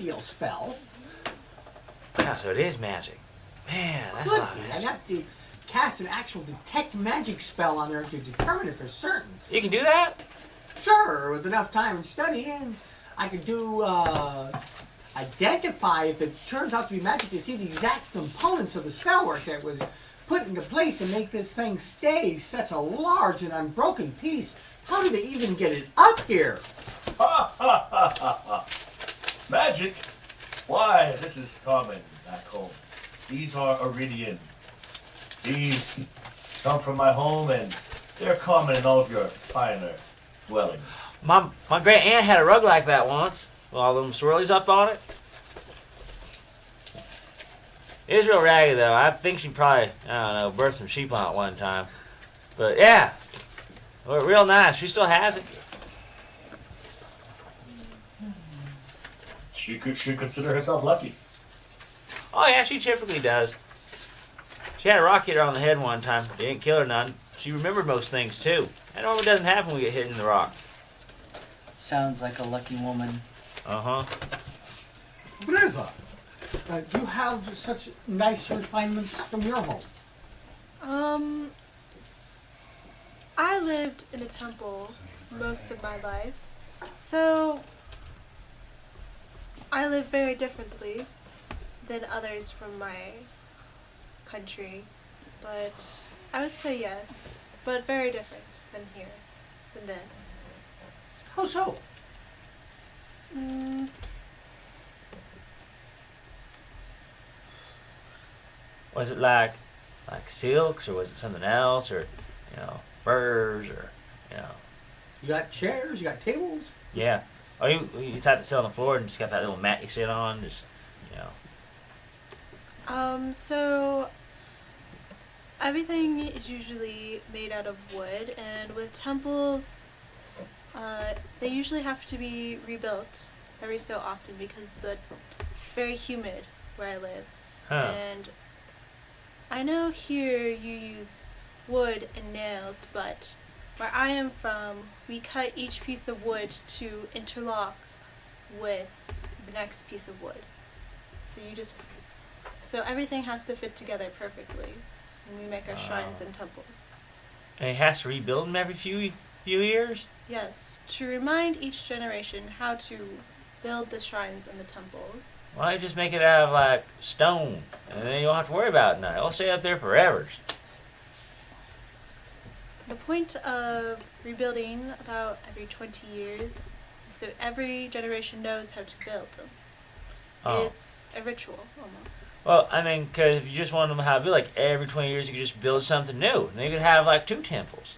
heal spell. Yeah, so it is magic. Man, that's a lot of I'd magic. have to cast an actual detect magic spell on there to determine it for certain. You can do that? Sure, with enough time and studying, I could do identify if it turns out to be magic to see the exact components of the spell work that was put into place to make this thing stay such a large and unbroken piece. How did they even get it up here? Ha ha ha ha ha! Magic? Why, this is common back home. These are Iridian. These come from my home, and they're common in all of your finer dwellings. My great aunt had a rug like that once, with all them swirlies up on it. It was real ragged though. I think she probably, I don't know, birthed some sheep on it one time. But yeah, real nice. She still has it. She should consider herself lucky. Oh yeah, she typically does. She had a rock hit her on the head one time. It didn't kill her none. She remembered most things too. That normally doesn't happen when we get hit in the rock. Sounds like a lucky woman. Uh-huh. Brother, do you have such nice refinements from your home? I lived in a temple most of my life, so I live very differently than others from my country, but I would say yes, but very different than here, than this. How so? Was it like silks, or was it something else, or furs, or You got chairs, you got tables? yeah. Oh, you type to sit on the floor and just got that little mat you sit on, just So everything is usually made out of wood, and with temples, they usually have to be rebuilt every so often because it's very humid where I live. Huh. And I know here you use wood and nails, but where I am from, we cut each piece of wood to interlock with the next piece of wood. So everything has to fit together perfectly when we make our shrines and temples. And it has to rebuild them every few years? Yes, to remind each generation how to build the shrines and the temples. Why don't you just make it out of like stone, and then you don't have to worry about it now. It'll stay up there forever. The point of rebuilding about every 20 years is so every generation knows how to build them. Oh. It's a ritual, almost. Well, I mean, because if you just wanted them to have, like every 20 years, you could just build something new. And then you could have like 2 temples.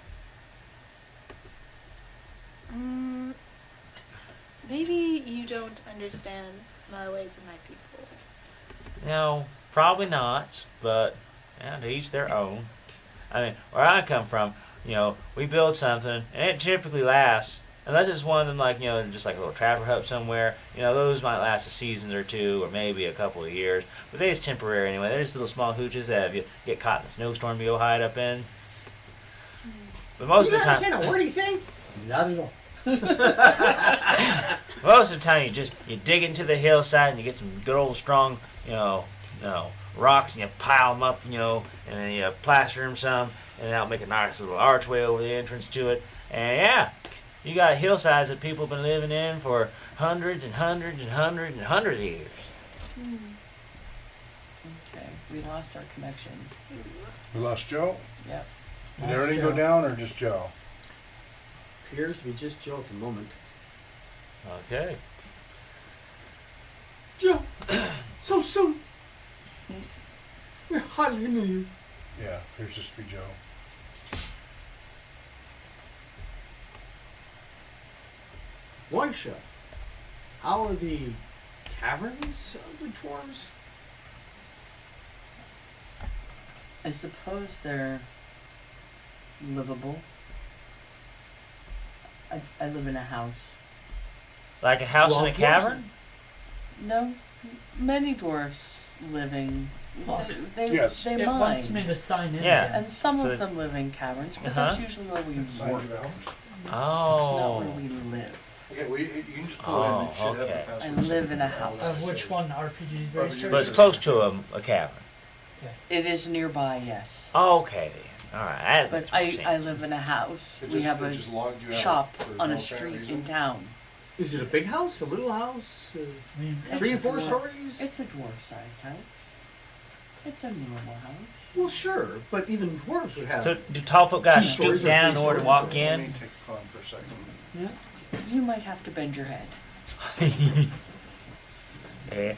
Maybe you don't understand my ways and my people. No, probably not, but to each their own. I mean, where I come from, we build something, and it typically lasts, unless it's one of them, like, just like a little trapper hut somewhere. Those might last a season or 2, or maybe a couple of years, but they're just temporary anyway. They're just little small hooches that if you get caught in a snowstorm, you go hide up in. But most of the time, understand a word he's saying? Not at all. most of the time you dig into the hillside and you get some good old strong, rocks, and you pile them up, and then you plaster them some, and that'll make a nice little archway over the entrance to it. And yeah, you got hillsides that people have been living in for hundreds and hundreds and hundreds and hundreds of years. Okay, we lost our connection. We lost Joe? Yep. Did everything go down, or just Joe? Appears to be just Joe at the moment. Okay. Joe, so soon. We hardly knew you. Yeah, appears just to be Joe. Waisha, how are the caverns of the dwarves? I suppose they're livable. I live in a house. Like a house in a Dwarves? cavern? No, many dwarfs living. They Yes. they It mine. wants me to sign in Yeah. again. And some So- of them live in caverns, but Uh-huh. that's usually where we Inside work. of the house. It's not where Oh. we live. Yeah, you can just pull it in. It should have the okay. password. I live in a set. house. Of which one? RPG RPG research? But it's close to a cabin. It is nearby, yes. Okay. All right. That But makes more I sense. live in a house. It we just- have it a just logged you out shop for on no a apparent street reason. in town. Is it a big house? A little house? I mean, It's 3 a and 4 dwarf- stories? It's a dwarf-sized house. It's a normal house. Well, sure, but even dwarves would have. So do tall folk guys 2 stoop stories or down 3 in order to stories? walk Let me in? take a con for a second. You might have to bend your head. Yeah,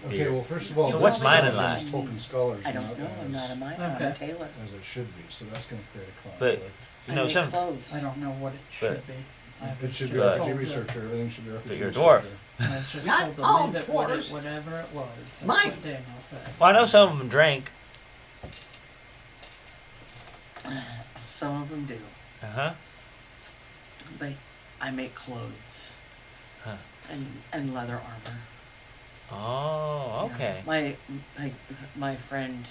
Okay, well, first of all, So this what's mine in is line? Tolkien Scholars, I don't not know. I'm not a miner. I'm a Okay. tailor. as it should be, so that's going to create a But conflict. you know I make some. clothes. I don't know what it But- should be. I It was should be just But- RPG told researcher. Everything should be RPG But you're a researcher. I was just Not told to all leave it dwarves. whatever it was. That's Mine. what Daniel said. Well, I know some of them drink. Some of them do. Uh huh. But I make clothes. Huh. And leather armor. Oh, Yeah. okay. My friend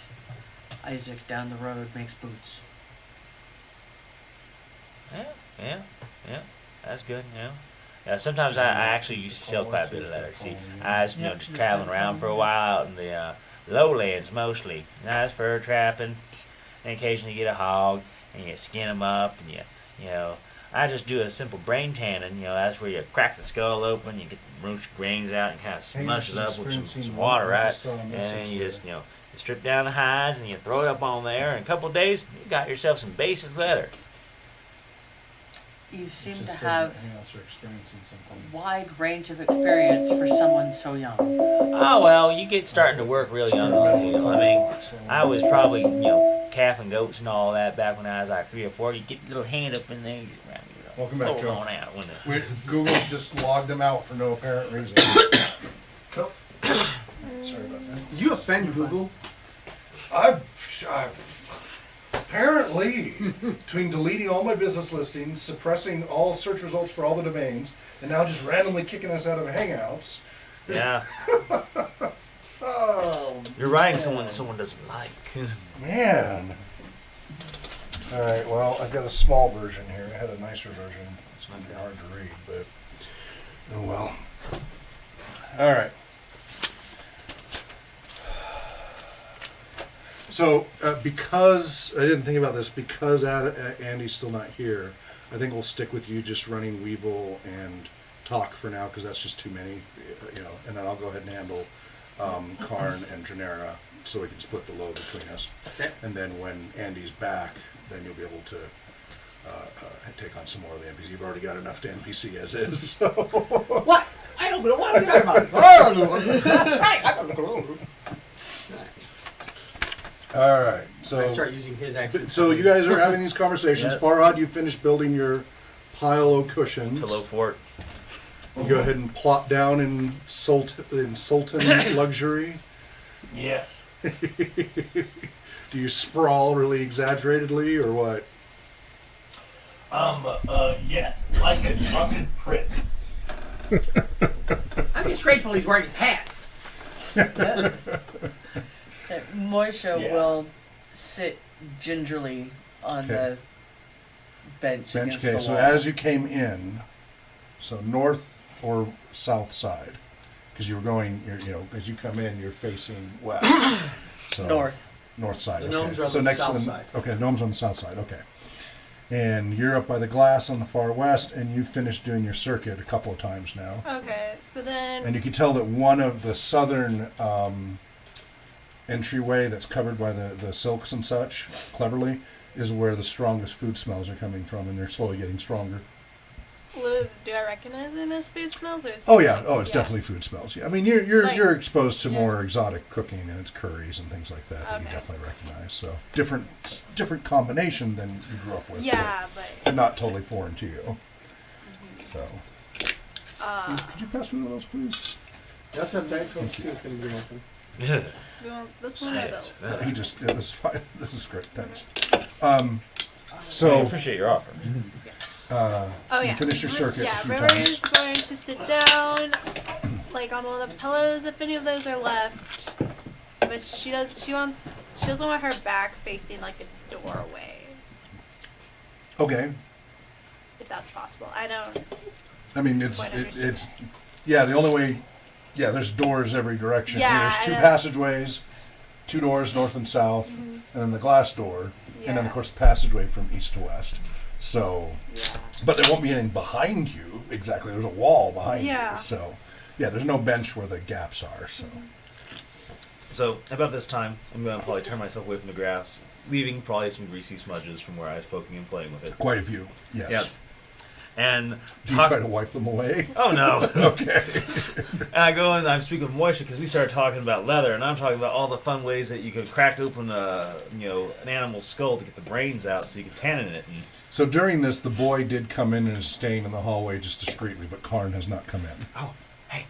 Isaac down the road makes boots. Yeah. That's good. Yeah. Sometimes I actually used to sell quite a bit of leather. See, I was Yep, just just traveling like around that. for a while out in the lowlands mostly. Nice fur trapping, and occasionally you get a hog and you skin them up and you know. I just do a simple brain tanning. That's where you crack the skull open, you get the roast grains out, and kind of smush it up with some water, right? And then you just you strip down the hides and you throw it up on there. In a couple of days, you got yourself some basic leather. You seem to Just have anything else you're experiencing something. a wide range of experience for someone so young. Oh well, you get starting to work really young on the hill. I mean, I was probably calving goats and all that back when I was like 3 or 4. You get your little hand up in there, you just grab it, Welcome back, hold Joe. on out. When the, Google just logged them out for no apparent reason. Cool. Sorry about that. Did you offend Google? I apparently, between deleting all my business listings, suppressing all search results for all the domains, and now just randomly kicking us out of Hangouts. yeah, Oh, you're writing someone that someone doesn't like. man. All right, well, I've got a small version here. I had a nicer version. It's going to be hard to read, but oh well. All right. So, because I didn't think about this, because Andy's still not here, I think we'll stick with you just running Weevil and Talk for now, because that's just too many, and then I'll go ahead and handle Karn and Janera, so we can split the load between us. Okay. And then when Andy's back, then you'll be able to take on some more of the NPC. You've already got enough to NPC as is. So. What? I don't know what I'm talking about. I don't know. All right. I So, start using his accent. so you guys are having these conversations. Yep. Farhad, you finished building your pile of cushions. Pillow fort. You go ahead and plop down in Sultan luxury. Yes. Do you sprawl really exaggeratedly or what? Yes. Like a drunken prick. I'm just grateful he's wearing pants. Moisha Yeah. will sit gingerly on Okay. the bench against Okay, the so wall. as you came in, so north or south side, because you were going, as you come in, you're facing west. So North. North side. The Okay. gnomes are on so the next south to the, side. Okay, the gnomes on the south side. Okay. And you're up by the glass on the far west, and you finished doing your circuit a couple of times now. Okay, so then And you can tell that one of the southern entryway that's covered by the silks and such, cleverly, is where the strongest food smells are coming from, and they're slowly getting stronger. do I recognize them as food smells, or is Oh this yeah, like- oh it's definitely food smells. Yeah, I mean you're Like- you're exposed to yeah. more exotic cooking, and it's curries and things like that that you Okay. definitely recognize. So different combination than you grew up with. Yeah, but but not totally foreign to you. So uh, could you pass me one of those, please? That's not that close too. If anybody wants one. you want this one or the? He just this is fine. This is great. Thanks. I So appreciate your offer. Oh yeah. you finish your circuit a Yeah, few River times. is going to sit down, like on one of the pillows if any of those are left. But she doesn't want her back facing like a doorway, Okay. if that's possible. I don't. I mean, it's yeah. The only way, yeah. There's doors every direction. Yeah, There's two I know. passageways, two doors north and south, and then the glass door, and then Yeah. of course passageway from east to west. So, Yeah. but there won't be anything behind you exactly. There's a wall behind Yeah. you. So, yeah. There's no bench where the gaps are. So, So about this time, I'm going to probably turn myself away from the grass, leaving probably some greasy smudges from where I was poking and playing with it. quite a few. Yes. Yeah. And Do you try to wipe them away? Oh no! Okay. And I go and I'm speaking with Moisha because we started talking about leather, and I'm talking about all the fun ways that you could crack open an animal's skull to get the brains out, so you could tannin it. And So during this, the boy did come in and is staying in the hallway just discreetly, but Karn has not come in. oh, hey,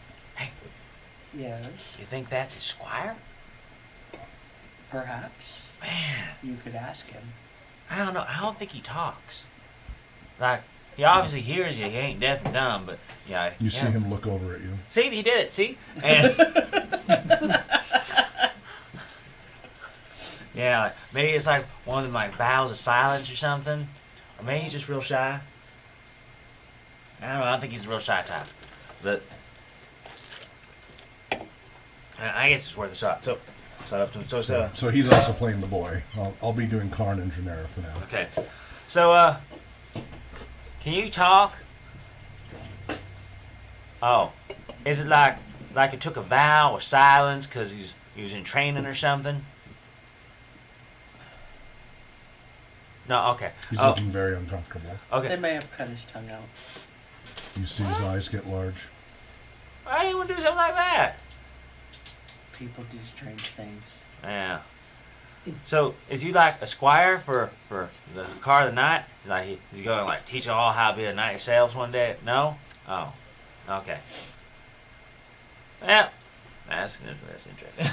Yes, you think that's his squire? perhaps. Man, You could ask him. I don't know. I don't think he talks. Like he obviously hears you. He ain't deaf and dumb, but yeah. You see him look over at you. See, he did it. See, and yeah, like, maybe it's like one of them like vows of silence or something, or maybe he's just real shy. I don't know. I don't think he's a real shy type, but I guess it's worth a shot. So up to him. So he's also playing the boy. I'll be doing Karn and Janera for now. Okay. So can you talk? Oh, is it like he took a vow of silence because he was in training or something? No, okay. He's Oh, looking very uncomfortable. They okay. may have cut his tongue out. You see his eyes get large. Why do you want to do something like that? People do strange things. Yeah. So is he like a squire for the car of the night? Like is he going to like teach you all how to be a knight yourselves one day? No. Oh. Okay. Yeah. That's interesting.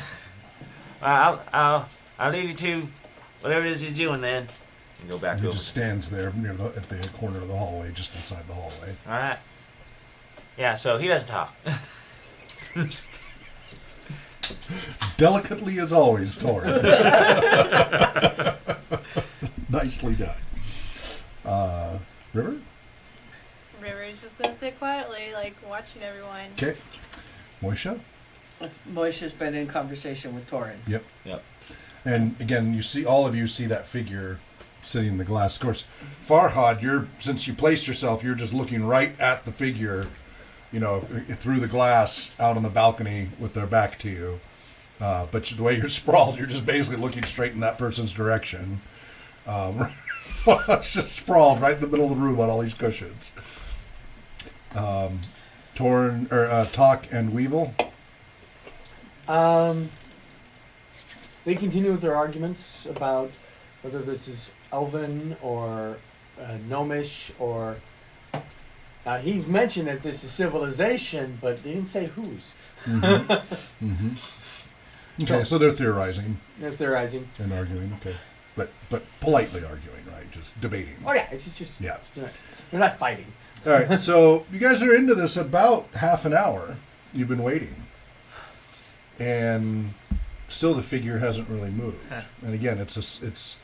I'll leave you to whatever it is he's doing then. And go back He over. just stands there at the corner of the hallway, just inside the hallway. All right. Yeah. So he doesn't talk. Delicately as always, Torin. Nicely done. River? River's just gonna sit quietly, like watching everyone. Okay. Moisha? Moisha's been in conversation with Torin. Yep. Yep. And again, all of you see that figure sitting in the glass. Of course, Farhad, since you placed yourself, you're just looking right at the figure, through the glass out on the balcony with their back to you. But the way you're sprawled, you're just basically looking straight in that person's direction. It's just sprawled right in the middle of the room on all these cushions. Talk and Weevil. They continue with their arguments about whether this is elven or gnomish or. He's mentioned that this is civilization, but he didn't say whose. Mm-hmm. Mm-hmm. Okay, so they're theorizing They're theorizing. and arguing. Okay, but politely arguing, right? Just debating. Oh yeah, it's just Yeah. they're not fighting. All right, so you guys are into this about half an hour. You've been waiting, and still the figure hasn't really moved. And again, it's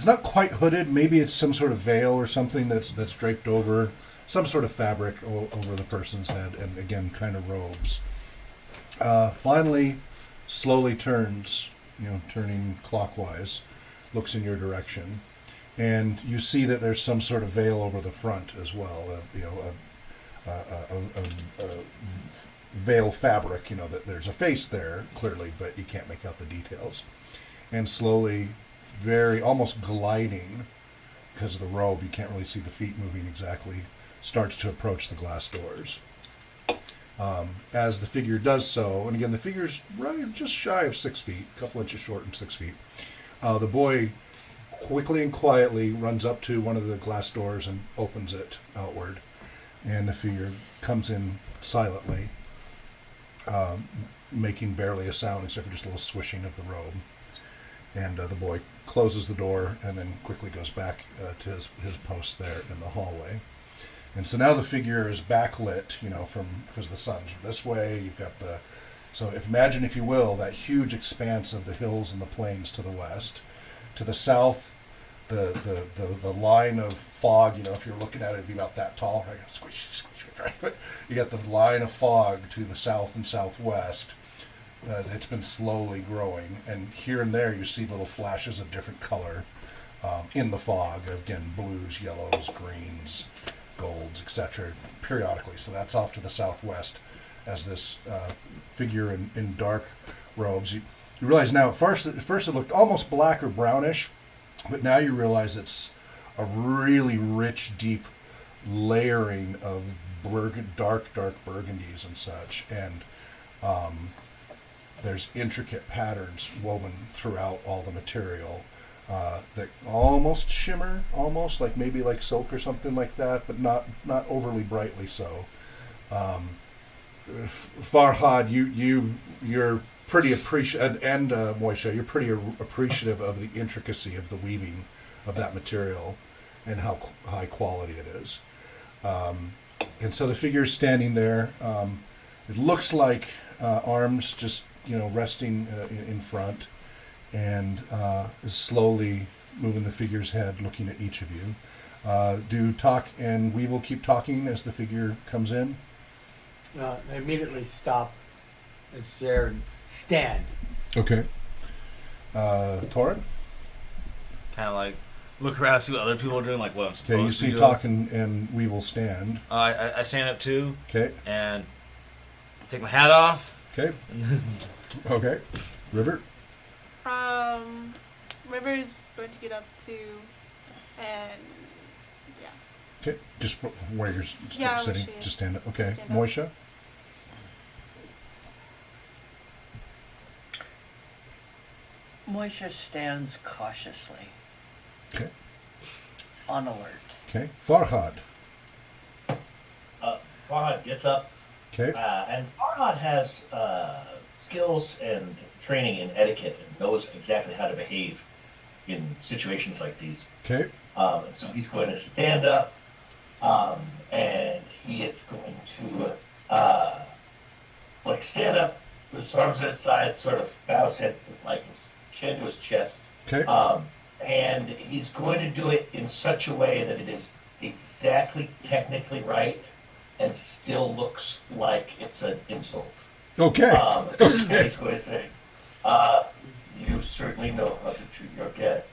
not quite hooded. Maybe it's some sort of veil or something that's draped over some sort of fabric over the person's head, and again, kind of robes. Finally, slowly turns, turning clockwise, looks in your direction, and you see that there's some sort of veil over the front as well. A veil fabric. That there's a face there clearly, but you can't make out the details. And slowly, very almost gliding, because of the robe, you can't really see the feet moving exactly, starts to approach the glass doors. As the figure does so, and again, the figure's right just shy of 6 feet, a couple inches short and 6 feet. The boy quickly and quietly runs up to one of the glass doors and opens it outward, and the figure comes in silently, making barely a sound except for just a little swishing of the robe. And the boy closes the door and then quickly goes back to his post there in the hallway. And so now the figure is backlit, because the sun's this way. You've got imagine, if you will, that huge expanse of the hills and the plains to the west. To the south, the line of fog, if you're looking at it, it'd be about that tall, right? Squish, right? But you got the line of fog to the south and southwest. It's been slowly growing, and here and there you see little flashes of different color in the fog. Again, blues, yellows, greens, golds, etc. periodically. So that's off to the southwest as this figure in dark robes. You realize now, at first it looked almost black or brownish, but now you realize it's a really rich, deep layering of dark burgundies and such. And there's intricate patterns woven throughout all the material that almost shimmer, almost like maybe like silk or something like that, but not overly brightly so. Farhad, you're pretty appreciative, and Moisha, you're pretty appreciative of the intricacy of the weaving of that material and how high quality it is. And so the figure's standing there. It looks like arms just resting in front, and is slowly moving the figure's head, looking at each of you. Do Talk and Weevil keep talking as the figure comes in? They immediately stop and stare and stand. Okay. Torin? Kind of like look around, see what other people are doing, like what I'm supposed Okay, you to see do. Talk and Weevil stand. I stand up too. Okay. And take my hat off. Okay. Okay. River? River's going to get up too, and yeah. Okay. Just where you're Yeah, sitting. where she is. Just stand up. Okay. Just stand up. Moisha? Moisha stands cautiously. Okay. On alert. Okay. Farhad? Farhad gets up, Okay. and Farhad has skills and training in etiquette and knows exactly how to behave in situations like these. Okay. So he's going to stand up, and he is going to stand up with his arms at his sides, sort of bow his head, like his chin to his chest. Okay. And he's going to do it in such a way that it is exactly technically right and still looks like it's an insult. Okay. And he's going to say, you certainly know how to treat your cat.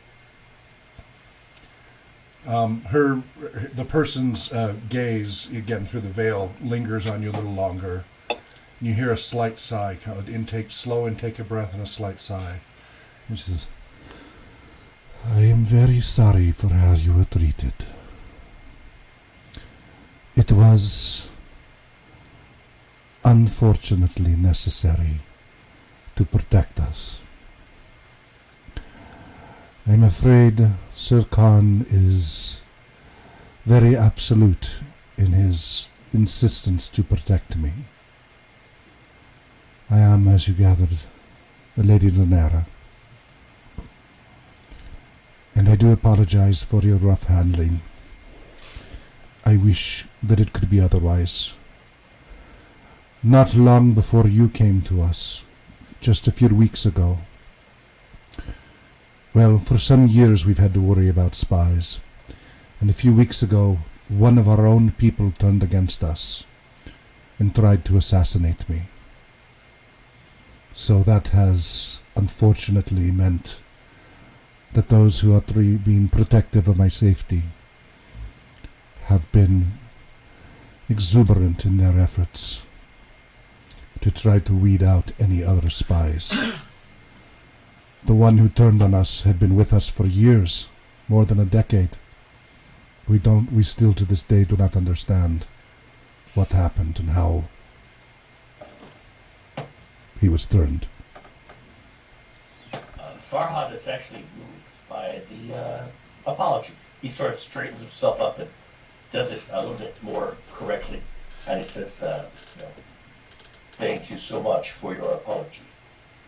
The person's gaze, again through the veil, lingers on you a little longer. You hear a slight sigh, kind of slow intake of breath and a slight sigh. And she says, I am very sorry for how you were treated. It was unfortunately necessary to protect us. I'm afraid Sir Khan is very absolute in his insistence to protect me. I am, as you gathered, the Lady Lanera. And I do apologize for your rough handling. I wish that it could be otherwise. Not long before you came to us, just a few weeks ago. Well, for some years we've had to worry about spies. And a few weeks ago, one of our own people turned against us and tried to assassinate me. So that has unfortunately meant that those who are being protective of my safety have been exuberant in their efforts to try to weed out any other spies. The one who turned on us had been with us for years, more than a decade. We still to this day do not understand what happened and how he was turned. Farhad is actually moved by the apology. He sort of straightens himself up and does it a little bit more correctly. And he says, thank you so much for your apology.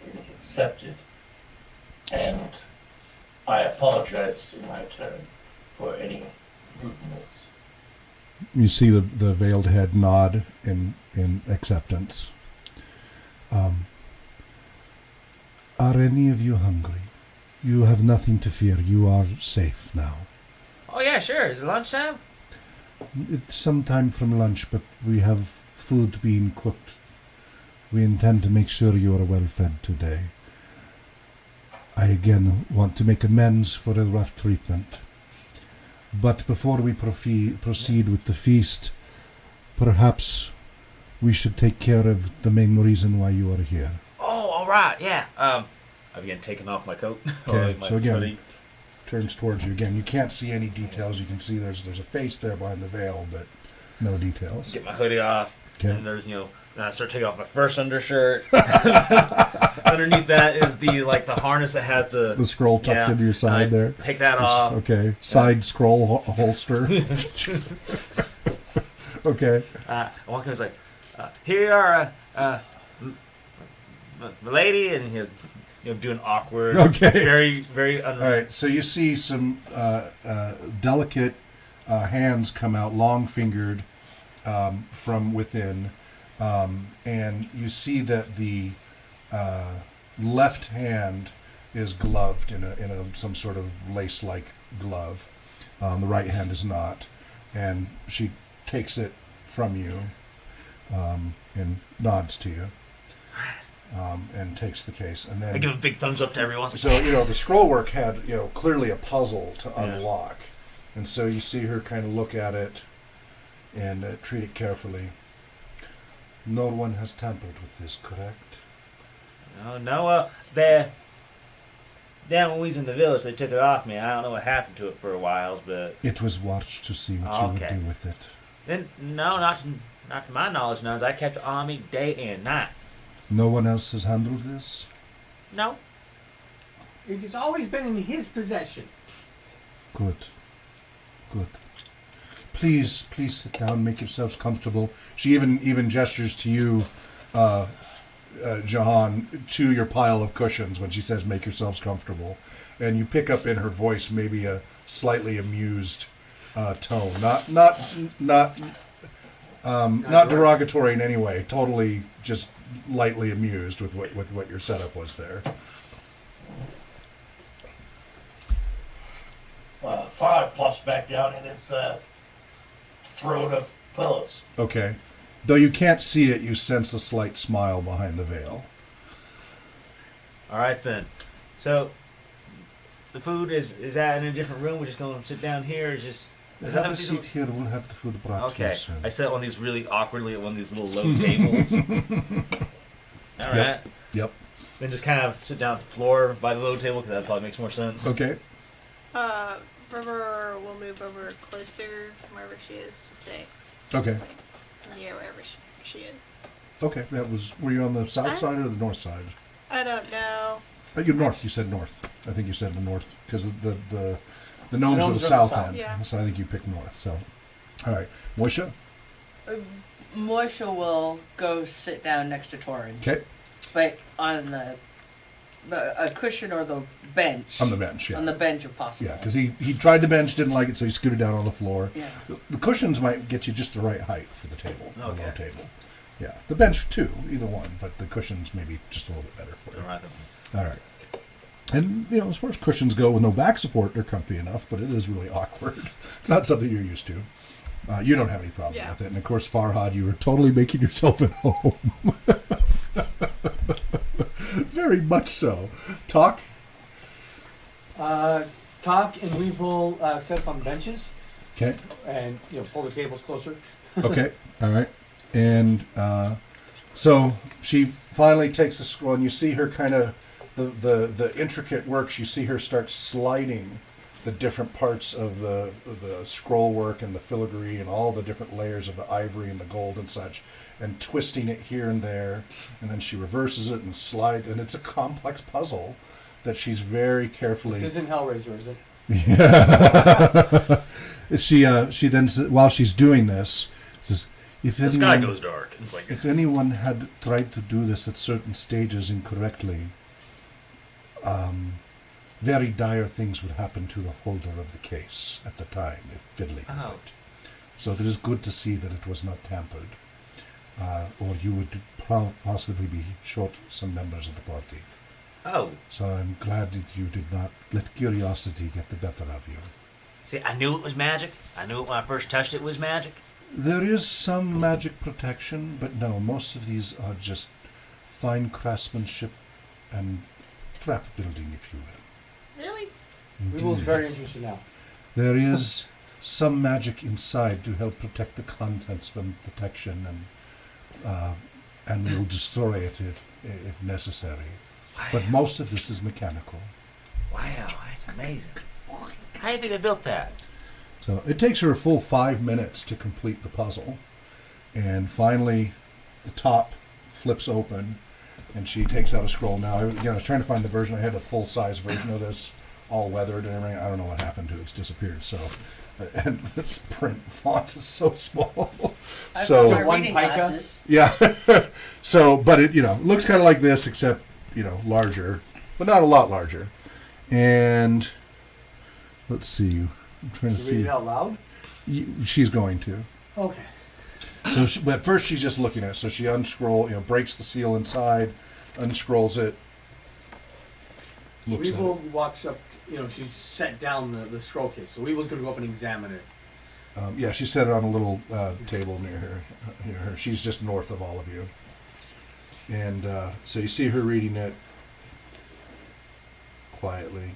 It is accepted. And I apologize in my turn for any rudeness. You see the veiled head nod in acceptance. Are any of you hungry? You have nothing to fear. You are safe now. Oh yeah, sure. Is it lunchtime? It's some time from lunch, but we have food being cooked. We intend to make sure you are well fed today. I again want to make amends for a rough treatment. But before we proceed with the feast, perhaps we should take care of the main reason why you are here. Oh, all right. Yeah. I've again taken off my coat. Okay, My so again, hoodie. turns towards you again. You can't see any details. You can see there's a face there behind the veil, but no details. Get my hoodie off. Okay. And there's, and I start taking off my first undershirt. Underneath that is the harness that has the scroll tucked into your side there. Take that off. Okay. Side scroll holster. Okay. One guy's like, here you are, the lady, and doing awkward. Okay. Very, very. All right. So you see some delicate hands come out, long fingered, from within, and you see that the left hand is gloved in some sort of lace-like glove. The right hand is not, and she takes it from you and nods to you, and takes the case, and then I give a big thumbs up to everyone. so the scroll work had clearly a puzzle to unlock, and so you see her kind of look at it and treat it carefully. No one has tampered with this, correct? No. When we was in the village, they took it off me. I don't know what happened to it for a while, but It was watched to see what you would do with it. then no, not to my knowledge. Nuns, I kept it on me day and night. No one else has handled this? No. It has always been in his possession. Good. Please sit down, make yourselves comfortable. She even gestures to you, Jahan, to your pile of cushions when she says make yourselves comfortable. And you pick up in her voice maybe a slightly amused tone. Not derogatory in any way. Totally just lightly amused with what your setup was there. Farad plops back down in his throne of pillows. Okay. Though you can't see it, you sense a slight smile behind the veil. All right then. So the food is that in a different room? We're just going to sit down here. Or just Have a seat here. We'll have the food brought to you okay. soon. I sat on these really awkwardly at one of these little low tables. All right. Yep. Then just kind of sit down at the floor by the low table because that probably makes more sense. Okay. River will move over closer from wherever she is to say Okay. near wherever she is. Okay. Were you on the south side or the north side? I don't know. You're north. You said north. I think you said the north because the gnomes are the south end. Yeah. So I think you picked north. So, all right, Moisha. Moisha will go sit down next to Torin, Okay. but on a cushion or the bench. On the bench. Yeah. On the bench, if possible. Yeah, because he tried the bench, didn't like it, so he scooted down on the floor. Yeah. The cushions might get you just the right height for the table, the Okay. low table. Yeah, the bench too, either one, but the cushions maybe just a little bit better for you. All right. All right. And, as far as cushions go with no back support, they're comfy enough, but it is really awkward. It's not something you're used to. You don't have any problem with it. And, of course, Farhad, you were totally making yourself at home. Very much so. Talk? Talk and we will set up on benches Okay. and pull the tables closer. Okay. All right. And so she finally takes the scroll, and you see her kind of the intricate works. You see her start sliding the different parts of the scroll work and the filigree and all the different layers of the ivory and the gold and such, and twisting it here and there, and then she reverses it and slides, and it's a complex puzzle that she's very carefully. This isn't Hellraiser, is it? Yeah. She then, while she's doing this, says, The sky goes dark. It's like if anyone had tried to do this at certain stages incorrectly, very dire things would happen to the holder of the case at the time if fiddling with it. So it is good to see that it was not tampered, or you would possibly be short some members of the party. Oh, So I'm glad that you did not let curiosity get the better of you. see, I knew it was magic. I knew it when I first touched it was magic. There is some magic protection, but no, most of these are just fine craftsmanship and trap building, if you will. Really? Weevil's Indeed. very interested now. There is some magic inside to help protect the contents from detection, and will destroy it if necessary. But most of this is mechanical. Wow, that's amazing. How do you think they built that? So it takes her a full 5 minutes to complete the puzzle. And finally, the top flips open, and she takes out a scroll. Now, I was trying to find the version. I had a full-size version of this, all weathered and everything. I don't know what happened to it. It's disappeared. So, and this print font is so small. I've So, got my One reading pica? glasses. yeah. So, but it, looks kind of like this, except, larger, but not a lot larger. And let's see. I'm trying to Should we read see. it out loud? She's going to. Okay. So, but first she's just looking at it. So she breaks the seal inside, unscrolls it, looks at Weevil it. walks up, she's set down the scroll case. So Weevil's going to go up and examine it. Yeah, she set it on a little table near her. She's just north of all of you. And so you see her reading it quietly.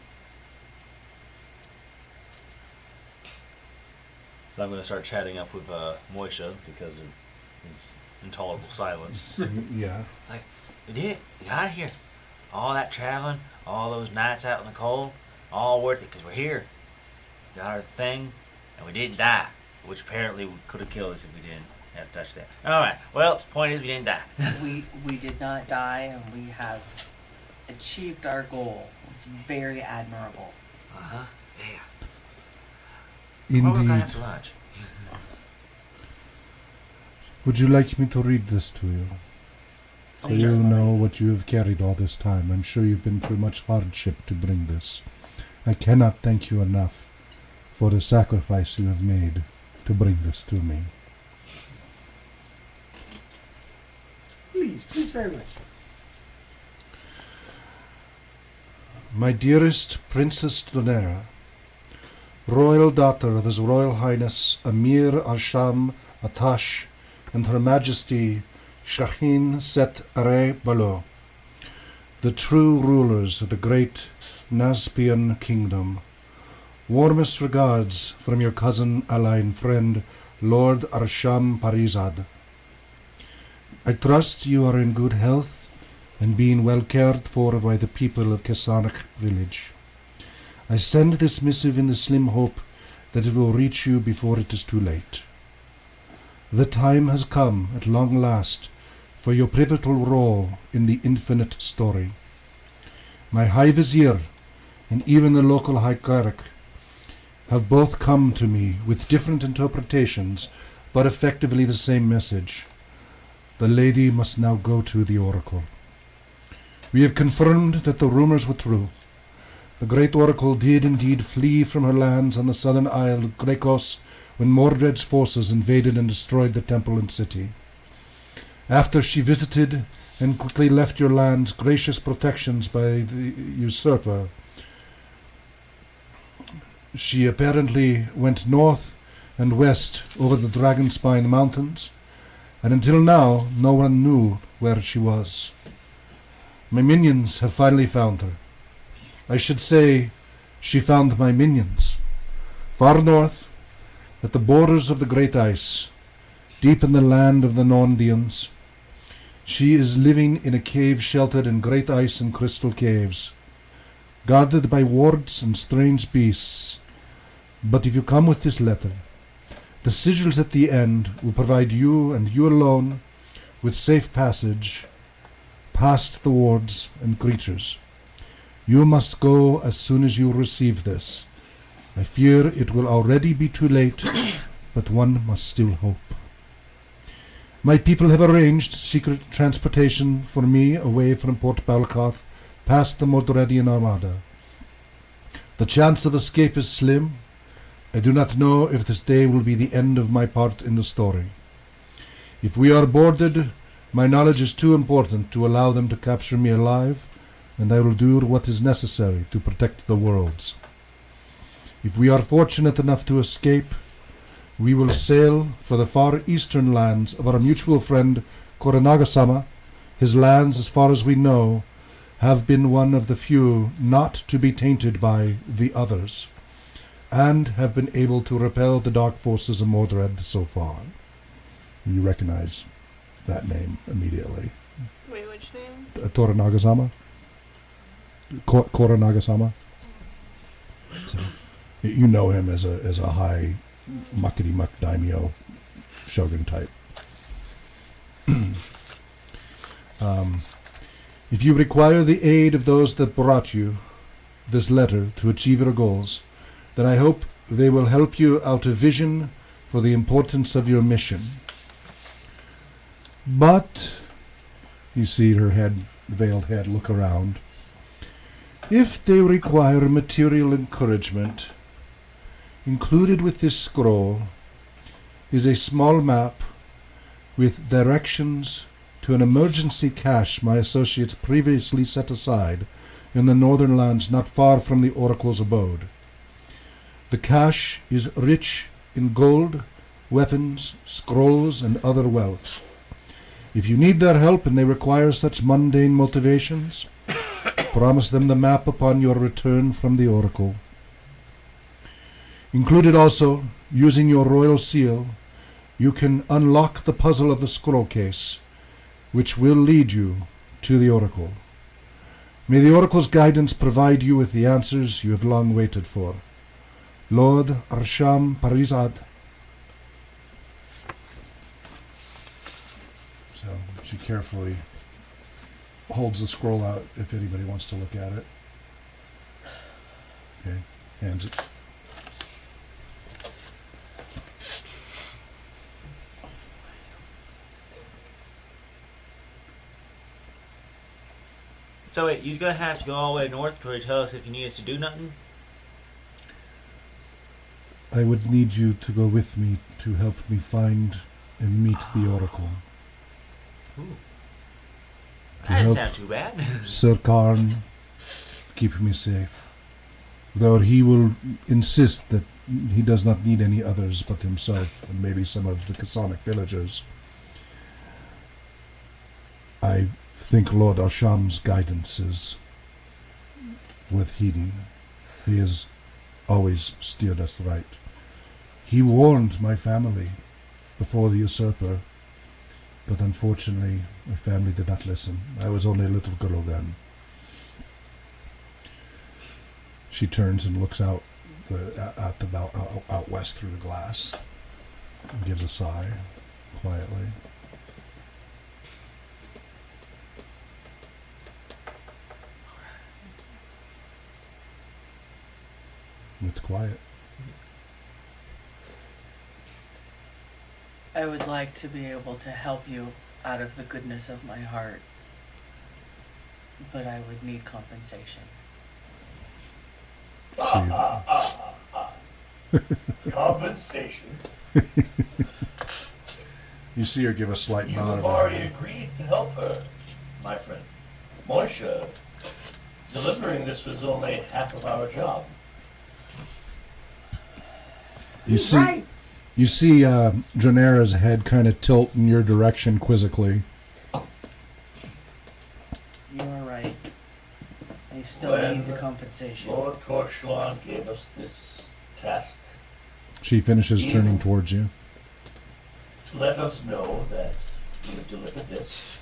So I'm going to start chatting up with Moisha because of his intolerable silence. Yeah. It's like, we did it. We got out of here. All that traveling, all those nights out in the cold, all worth it because we're here. Got our thing, and we didn't die, which apparently could have killed us if we didn't have to touch that. All right. Well, the point is we didn't die. We did not die, and we have achieved our goal. It's very admirable. Uh-huh. Yeah. Well, we're going to Indeed. have to lunch. Would you like me to read this to you? So Please. you know what you have carried all this time. I'm sure you've been through much hardship to bring this. I cannot thank you enough for the sacrifice you have made to bring this to me. Please very much. My dearest Princess Donera, royal daughter of His Royal Highness Amir Arsham Atash and Her Majesty Shahin Set Are Balo, the true rulers of the great Naspian kingdom. Warmest regards from your cousin, ally, and friend, Lord Arsham Parizad. I trust you are in good health and being well cared for by the people of Kesanak village. I send this missive in the slim hope that it will reach you before it is too late. The time has come, at long last, for your pivotal role in the infinite story. My High Vizier and even the local High Cleric have both come to me with different interpretations, but effectively the same message. The lady must now go to the Oracle. We have confirmed that the rumors were true. The great Oracle did indeed flee from her lands on the southern isle of Grekos when Mordred's forces invaded and destroyed the temple and city. After she visited and quickly left your lands gracious protections by the usurper, she apparently went north and west over the Dragonspine Mountains, and until now no one knew where she was. My minions have finally found her. I should say she found my minions. Far north, at the borders of the Great Ice, deep in the land of the Nondians, she is living in a cave sheltered in great ice and crystal caves, guarded by wards and strange beasts. But if you come with this letter, the sigils at the end will provide you and you alone with safe passage past the wards and creatures. You must go as soon as you receive this. I fear it will already be too late, but one must still hope. My people have arranged secret transportation for me away from Port Balkath past the Mordredian Armada. The chance of escape is slim. I do not know if this day will be the end of my part in the story. If we are boarded, my knowledge is too important to allow them to capture me alive, and I will do what is necessary to protect the worlds. If we are fortunate enough to escape, we will sail for the far eastern lands of our mutual friend Koranaga-sama. His lands, as far as we know, have been one of the few not to be tainted by the others, and have been able to repel the dark forces of Mordred so far. You recognize that name immediately. Wait, which name? Toranaga-sama? Koranaga-sama? So, you know him as a high muckety-muck daimyo shogun type. If you require the aid of those that brought you this letter to achieve your goals, then I hope they will help you out of vision for the importance of your mission. But, you see her veiled head look around, if they require material encouragement, included with this scroll is a small map with directions to an emergency cache my associates previously set aside in the northern lands not far from the Oracle's abode. The cache is rich in gold, weapons, scrolls, and other wealth. If you need their help and they require such mundane motivations, promise them the map upon your return from the Oracle. Included also, using your royal seal, you can unlock the puzzle of the scroll case, which will lead you to the Oracle. May the Oracle's guidance provide you with the answers you have long waited for. Lord Arsham Parizad. So she carefully holds the scroll out if anybody wants to look at it. Okay, hands it. So wait, you're gonna have to go all the way north before you tell us if you need us to do nothing? I would need you to go with me to help me find and meet the Oracle. Ooh. To That doesn't help sound too bad. Sir Karn keep me safe. Though he will insist that he does not need any others but himself and maybe some of the Kasanic villagers. I think Lord Arsham's guidance is worth heeding. He has always steered us right. He warned my family before the usurper, but unfortunately my family did not listen. I was only a little girl then. She turns and looks out west through the glass and gives a sigh quietly. It's quiet. I would like to be able to help you out of the goodness of my heart, but I would need compensation. Compensation. You see her give a slight You nod. have of her already head. agreed to help her, my friend. Moisha, delivering this was only half of our job. You see, you see Janera's head kind of tilt in your direction quizzically. You are right. I still When need the compensation. Lord Korshuan gave us this task She finishes turning towards you. to let us know that we would deliver this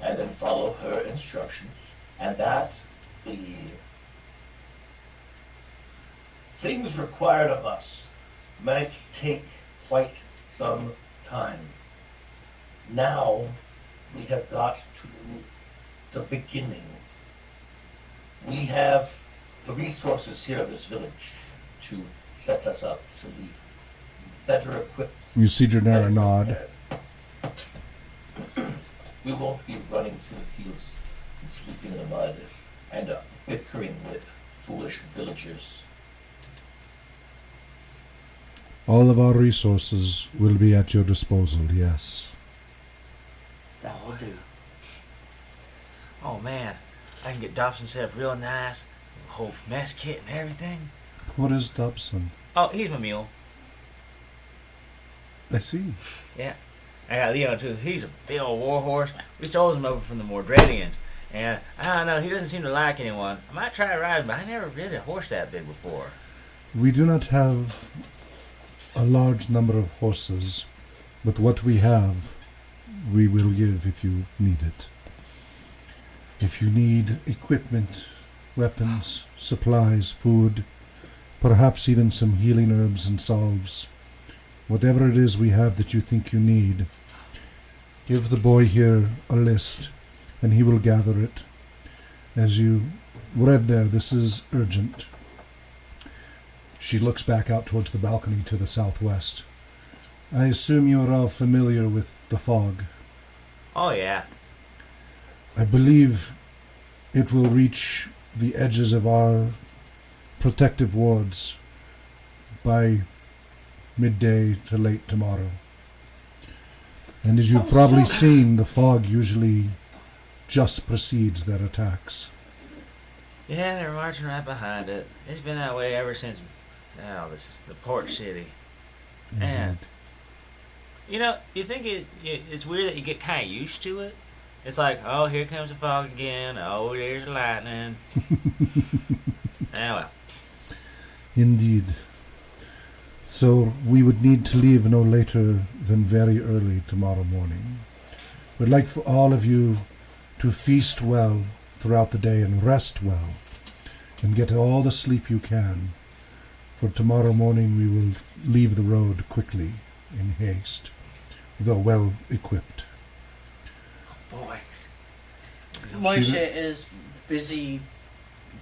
and then follow her instructions, and that the things required of us might take quite some time. Now we have got to the beginning. We have the resources here in this village to set us up to be better equipped. You see Janera better nod. prepared. We won't be running through the fields and sleeping in the mud and bickering with foolish villagers. All of our resources will be at your disposal, yes. That will do. Oh man. I can get Dobson set up real nice, whole mess kit and everything. What is Dobson? Oh, he's my mule. I see. Yeah. I got Leo too. He's a big old war horse. We stole him over from the Mordredians. And I don't know, he doesn't seem to like anyone. I might try to ride him, but I never rid a horse that big before. We do not have a large number of horses, but what we have, we will give if you need it. If you need equipment, weapons, supplies, food, perhaps even some healing herbs and salves, whatever it is we have that you think you need, give the boy here a list and he will gather it. As you read there, this is urgent. She looks back out towards the balcony to the southwest. I assume you are all familiar with the fog. Oh, yeah. I believe it will reach the edges of our protective wards by midday to late tomorrow. And as you've probably seen, the fog usually just precedes their attacks. Yeah, they're marching right behind it. It's been that way ever since, this is the port city. And, you know, you think it's weird that you get kind of used to it? It's like, oh, here comes the fog again. Oh, there's the lightning. Well. Indeed. So we would need to leave no later than very early tomorrow morning. We'd like for all of you to feast well throughout the day and rest well and get all the sleep you can. For tomorrow morning we will leave the road quickly in haste, though well equipped. Boy. Moishe is busy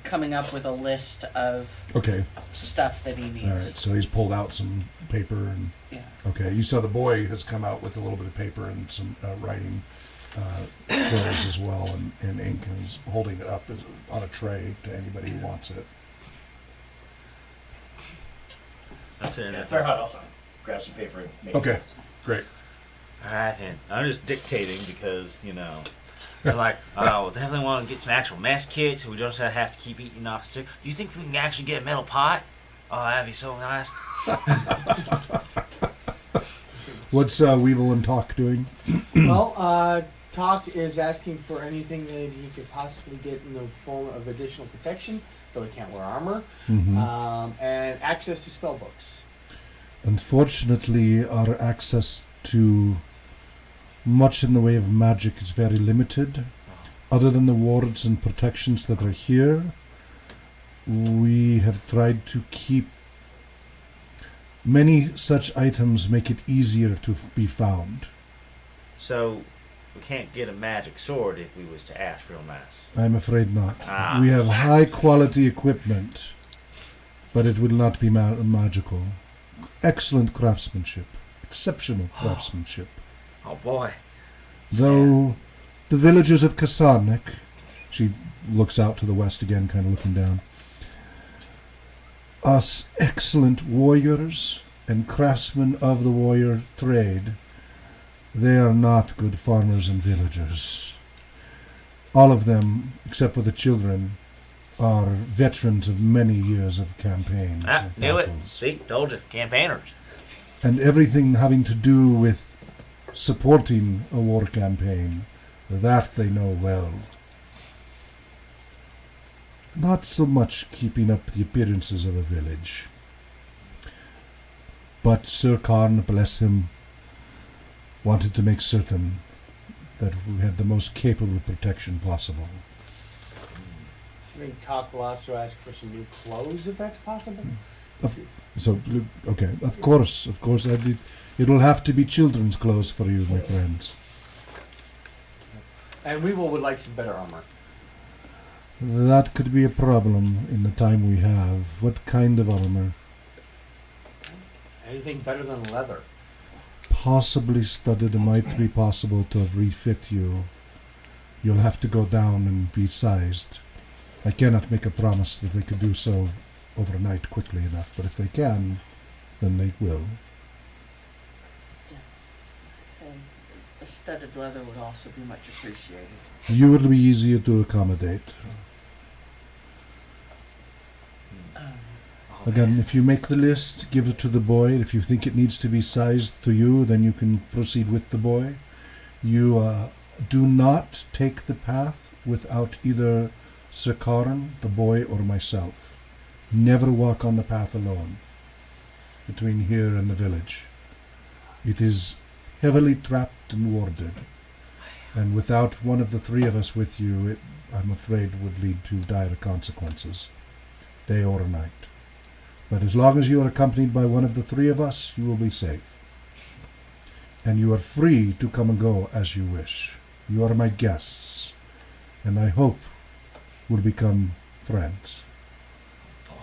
coming up with a list of Okay. stuff that he needs. All right, so he's pulled out some paper and... Yeah. Okay, you saw the boy has come out with a little bit of paper and some writing quills as well and ink, and he's holding it up on a tray to anybody who wants it. That's it. Yeah, Fairhot also grab some paper and make Okay. sense. Great. Alright then. I'm just dictating because, they're like, oh, we'll definitely want to get some actual mess kits so we don't have to keep eating off stick. You think we can actually get a metal pot? Oh, that'd be so nice. What's Weevil and Talk doing? Well, Talk is asking for anything that he could possibly get in the form of additional protection, though he can't wear armor, and access to spell books. Unfortunately, our access to much in the way of magic is very limited. Other than the wards and protections that are here, we have tried to keep many such items, make it easier to be found. So, we can't get a magic sword if we was to ask real nice. I'm afraid not. Ah. We have high quality equipment, but it will not be magical. Excellent craftsmanship. Exceptional craftsmanship. Oh boy. Though the villagers of Kasanek, she looks out to the west again, kind of looking down, are excellent warriors and craftsmen of the warrior trade. They are not good farmers and villagers. All of them, except for the children, are veterans of many years of campaigns and Knew it. battles. See, told you. Campaigners. And everything having to do with supporting a war campaign, that they know well. Not so much keeping up the appearances of a village. But Sir Khan, bless him, wanted to make certain that we had the most capable protection possible. I mean, Talk will also ask for some new clothes, if that's possible. So, okay, of course, it will have to be children's clothes for you, my friends. And Weevil would like some better armor. That could be a problem in the time we have. What kind of armor? Anything better than leather. Possibly studded. It might be possible to refit you. You'll have to go down and be sized. I cannot make a promise that they could do so overnight quickly enough, but if they can, then they will. So, studded leather would also be much appreciated. You will be easier to accommodate. Um, Oh, Again, man. if you make the list, give it to the boy. If you think it needs to be sized to you, then you can proceed with the boy. You do not take the path without either Sir Corin, the boy, or myself. Never walk on the path alone between here and the village. It is heavily trapped and warded. And without one of the three of us with you, it, I'm afraid, would lead to dire consequences, day or night. But as long as you are accompanied by one of the three of us, you will be safe. And you are free to come and go as you wish. You are my guests, and I hope will become friends. Boy.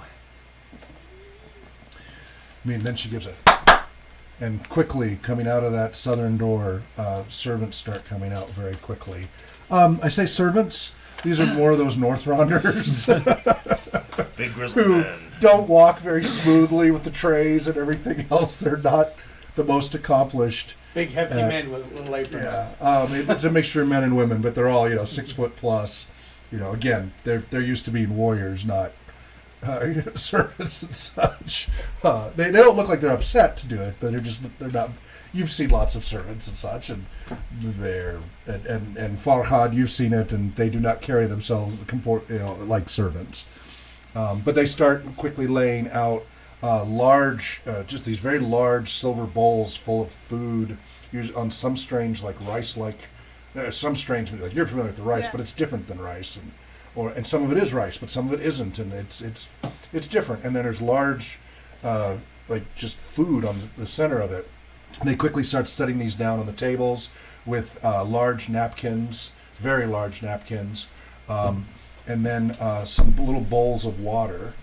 I mean, then she gives a... And quickly, coming out of that southern door, servants start coming out very quickly. I say servants. These are more of those Northronders Big grizzly who man. don't walk very smoothly with the trays and everything else. They're not the most accomplished. Big hefty men with little aprons. Yeah, it's a mixture of men and women, but they're all 6 foot plus. Again, they're used to being warriors, not servants and such. They don't look like they're upset to do it, but they're not. You've seen lots of servants and such, and and Farhad, you've seen it, and they do not carry themselves like servants. But they start quickly laying out large, just these very large silver bowls full of food, usually on some strange rice-like. Some strange, you're familiar with the rice, Yeah. but it's different than rice, and some of it is rice, but some of it isn't, and it's different. And then there's large, just food on the center of it. They quickly start setting these down on the tables with large napkins, very large napkins, and then some little bowls of water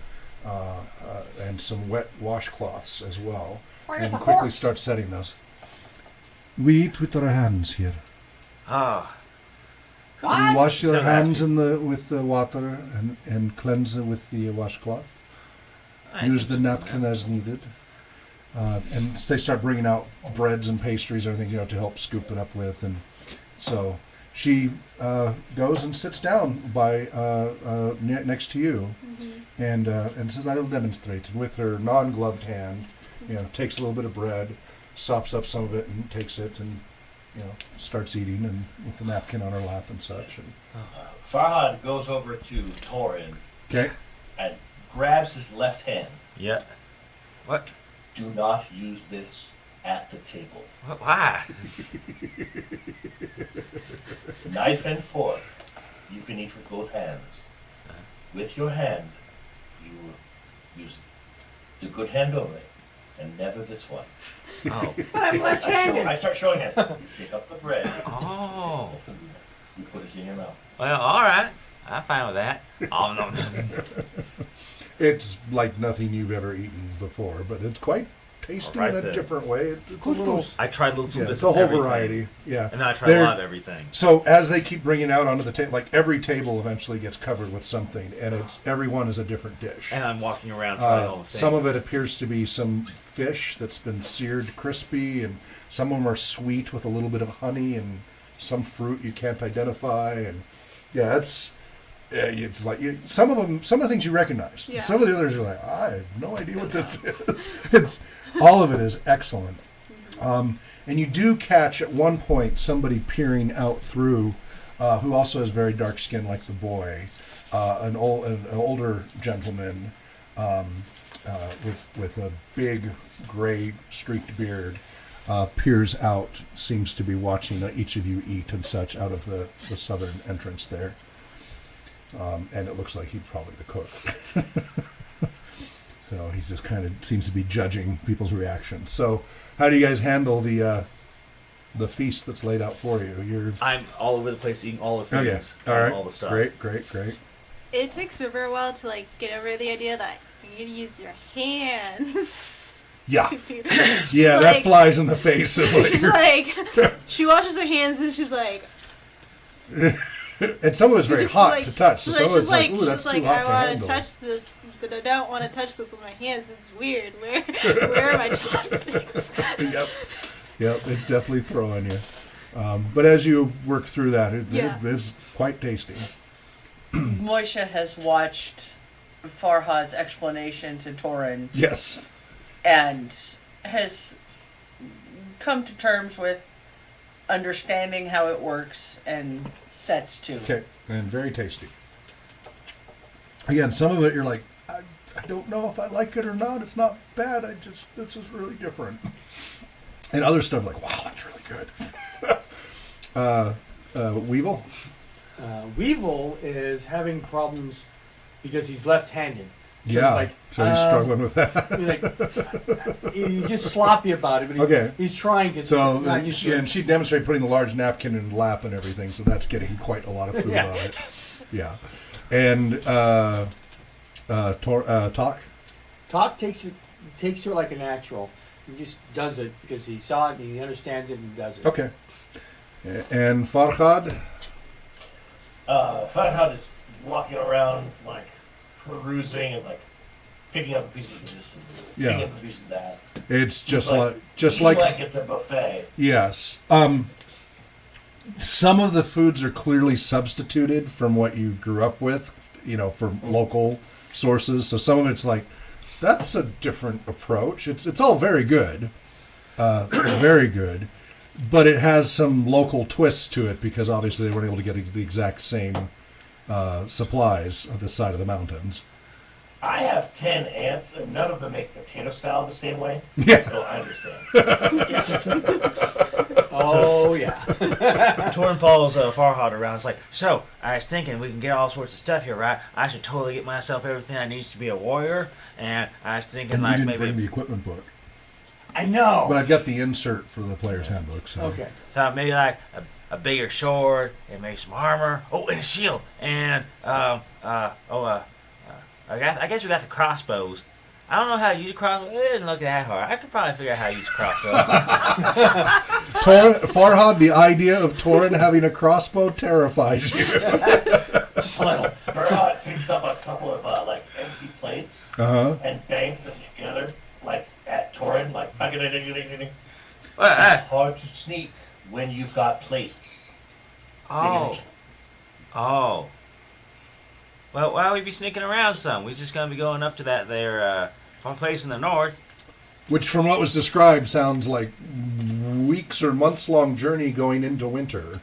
and some wet washcloths as well. And quickly start setting those. We eat with our hands here. Ah. You wash your So hands with the water and cleanse it with the washcloth. Nice. Use the napkin as needed. And they start bringing out breads and pastries, everything, to help scoop it up with. And so she goes and sits down by next to you, and says, "I will demonstrate." And with her non-gloved hand, takes a little bit of bread, sops up some of it, and takes it, and starts eating, and with the napkin on her lap and such. And Farhad goes over to Torin okay, and grabs his left hand. Yeah. What? Do not use this at the table. What? Why? Knife and fork, you can eat with both hands. With your hand, you use the good hand only, and never this one. Oh. But I'm left-handed. I start showing him. You pick up the bread, Oh. the food, you put it in your mouth. Well, all right. I'm fine with that. Oh no. it's like nothing you've ever eaten before, but it's quite tasty Right in a then. different way. It's a little, I tried little yeah, bits it's a of whole everything. variety. Yeah, And then I tried They're- a lot of everything. So as they keep bringing out onto the table, every table eventually gets covered with something, and every one is a different dish. And I'm walking around trying all the things. Some of it appears to be some fish that's been seared crispy, and some of them are sweet with a little bit of honey, and some fruit you can't identify. And yeah, it's like some of the things you recognize. Yeah. Some of the others are like, I have no idea what this is. All of it is excellent. And you do catch at one point somebody peering out through, who also has very dark skin like the boy, an older gentleman with a big gray streaked beard, peers out, seems to be watching each of you eat and such out of the southern entrance there. And it looks like he's probably the cook. So he's just kind of seems to be judging people's reactions. So how do you guys handle the feast that's laid out for you? I'm all over the place eating all the things. Okay, all trying right, all the stuff. great. It takes River a while to get over the idea that you need to use your hands. Yeah, to do that. She's yeah, that like- flies in the face of what She's you're. like, she washes her hands and she's like, And some of it's very just hot like- to touch. So some of it's like, ooh, she's that's like, too hot I to want handle. to touch this, but I don't want to touch this with my hands. This is weird. Where are my chopsticks? Yep, it's definitely throwing you. But as you work through that, Yeah. it's quite tasty. Moisha has watched Farhad's explanation to Torin Yes. and has come to terms with understanding how it works and sets to. Okay, and very tasty. Again, some of it you're like, I don't know if I like it or not. It's not bad. This is really different. And other stuff like, wow, that's really good. Weevil? Weevil is having problems because he's left-handed. So Yeah, he's so he's struggling with that. he's just sloppy about it, but he's trying to. So, not used to it. and she demonstrated putting the large napkin in the lap and everything, so that's getting quite a lot of food on it. Yeah. And Talk? Talk takes to it like a natural. He just does it because he saw it and he understands it and does it. Okay. And Farhad? Farhad is walking around, like, perusing and, like, picking up pieces of this and picking up pieces of that. It's just It's like it's a buffet. Yes. Some of the foods are clearly substituted from what you grew up with, for local sources. So some of it's like, that's a different approach. It's all very good, very good, but it has some local twists to it because obviously they weren't able to get the exact same supplies on this side of the mountains. I have 10 aunts, and none of them make potato salad the same way. Yeah. So I understand. Oh, yeah. Torin follows Farhad around. It's like, so, I was thinking we can get all sorts of stuff here, right? I should totally get myself everything I need to be a warrior. And I was thinking, And you like, didn't maybe. bring the equipment book. I know. But I've got the insert for the player's handbook. So. Okay. So maybe like a bigger sword and maybe some armor. Oh, and a shield. And, I guess we got the crossbows. I don't know how to use a crossbow. It doesn't look that hard. I could probably figure out how to use a crossbow. Farhad, the idea of Torin having a crossbow terrifies you. Just a little. Farhad picks up a couple of, empty plates and bangs them together, like, at Torin, like, it's hard to sneak when you've got plates. Oh. Well, why would we be sneaking around some? We're just going to be going up to that there one place in the north. Which, from what was described, sounds like weeks or months long journey going into winter,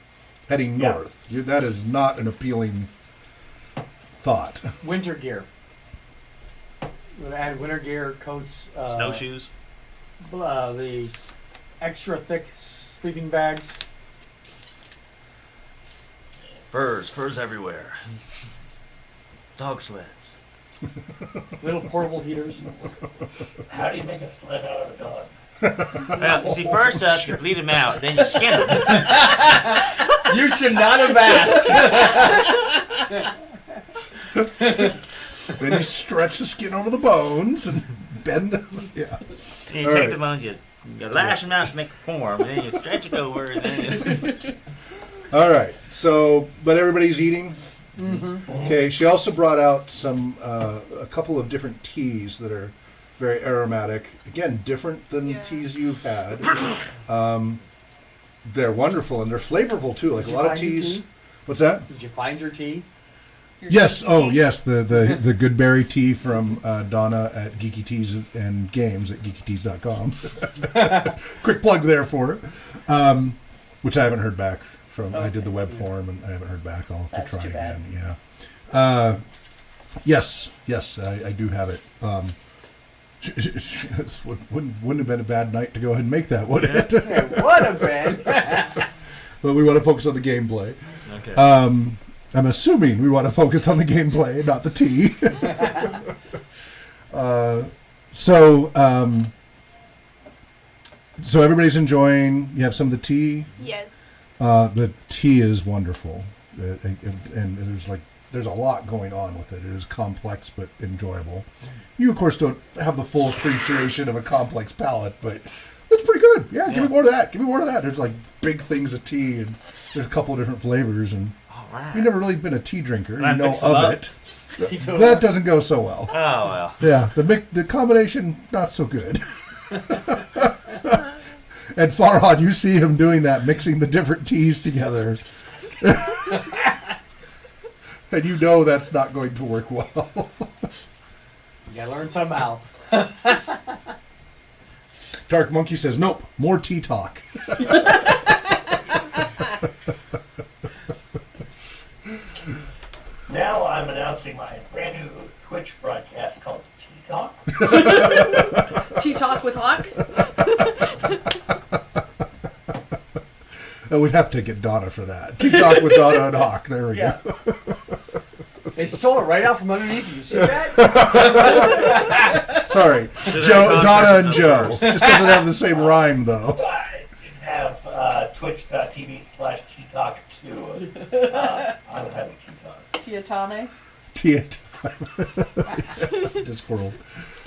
heading north. That is not an appealing thought. Winter gear. I'm going to add winter gear, coats. Snowshoes. The extra thick sleeping bags. Furs everywhere. Dog sleds. Little portable heaters. How do you make a sled out of a dog? Well, you see, first up, you bleed them out, then you skin them. You should not have asked. Then you stretch the skin over the bones and bend them. Yeah. And you take the bones, you lash them out to make a form, and then you stretch it over, and then All right. So, but everybody's eating? Mm-hmm. Okay, she also brought out a couple of different teas that are very aromatic. Again, different than teas you've had. They're wonderful and they're flavorful too. Like a lot of teas. What's that? Did you find your tea? Yes. Oh, yes. The good berry tea from Donna at Geeky Teas and Games at geekyteas.com. Quick plug there for her, which I haven't heard back from. I did the web form and I haven't heard back. I'll have to try again. Yeah. Yes, I do have it. Wouldn't have been a bad night to go ahead and make that, would it? It would have been. But we want to focus on the gameplay. okay. I'm assuming we want to focus on the gameplay, not the tea. So everybody's enjoying. You have some of the tea. Yes. The tea is wonderful, and there's a lot going on with it. It is complex but enjoyable. You of course don't have the full appreciation of a complex palate, but it's pretty good. Yeah, give me more of that. Give me more of that. There's like big things of tea, and there's a couple of different flavors, and Right. you've never really been a tea drinker. Can I You know mix them of up? it. That doesn't go so well. Oh, well. Yeah, the combination not so good. And Farhad, you see him doing that, mixing the different teas together. And you know that's not going to work well. You gotta learn somehow. Dark Monkey says, nope, more tea talk. Now I'm announcing my brand new Twitch broadcast called Tea Talk. Tea talk with Hawk. We'd have to get Donna for that. Tea talk with Donna and Hawk. There we Yeah. go. They stole it right out from underneath you. You see that? Sorry. Should Joe, have Donna and contact Joe. numbers. Just doesn't have the same rhyme, though. You can have twitch.tv/Tea Talk 2. I'm having Tea Talk. Tiatame. Tea time. Discworld.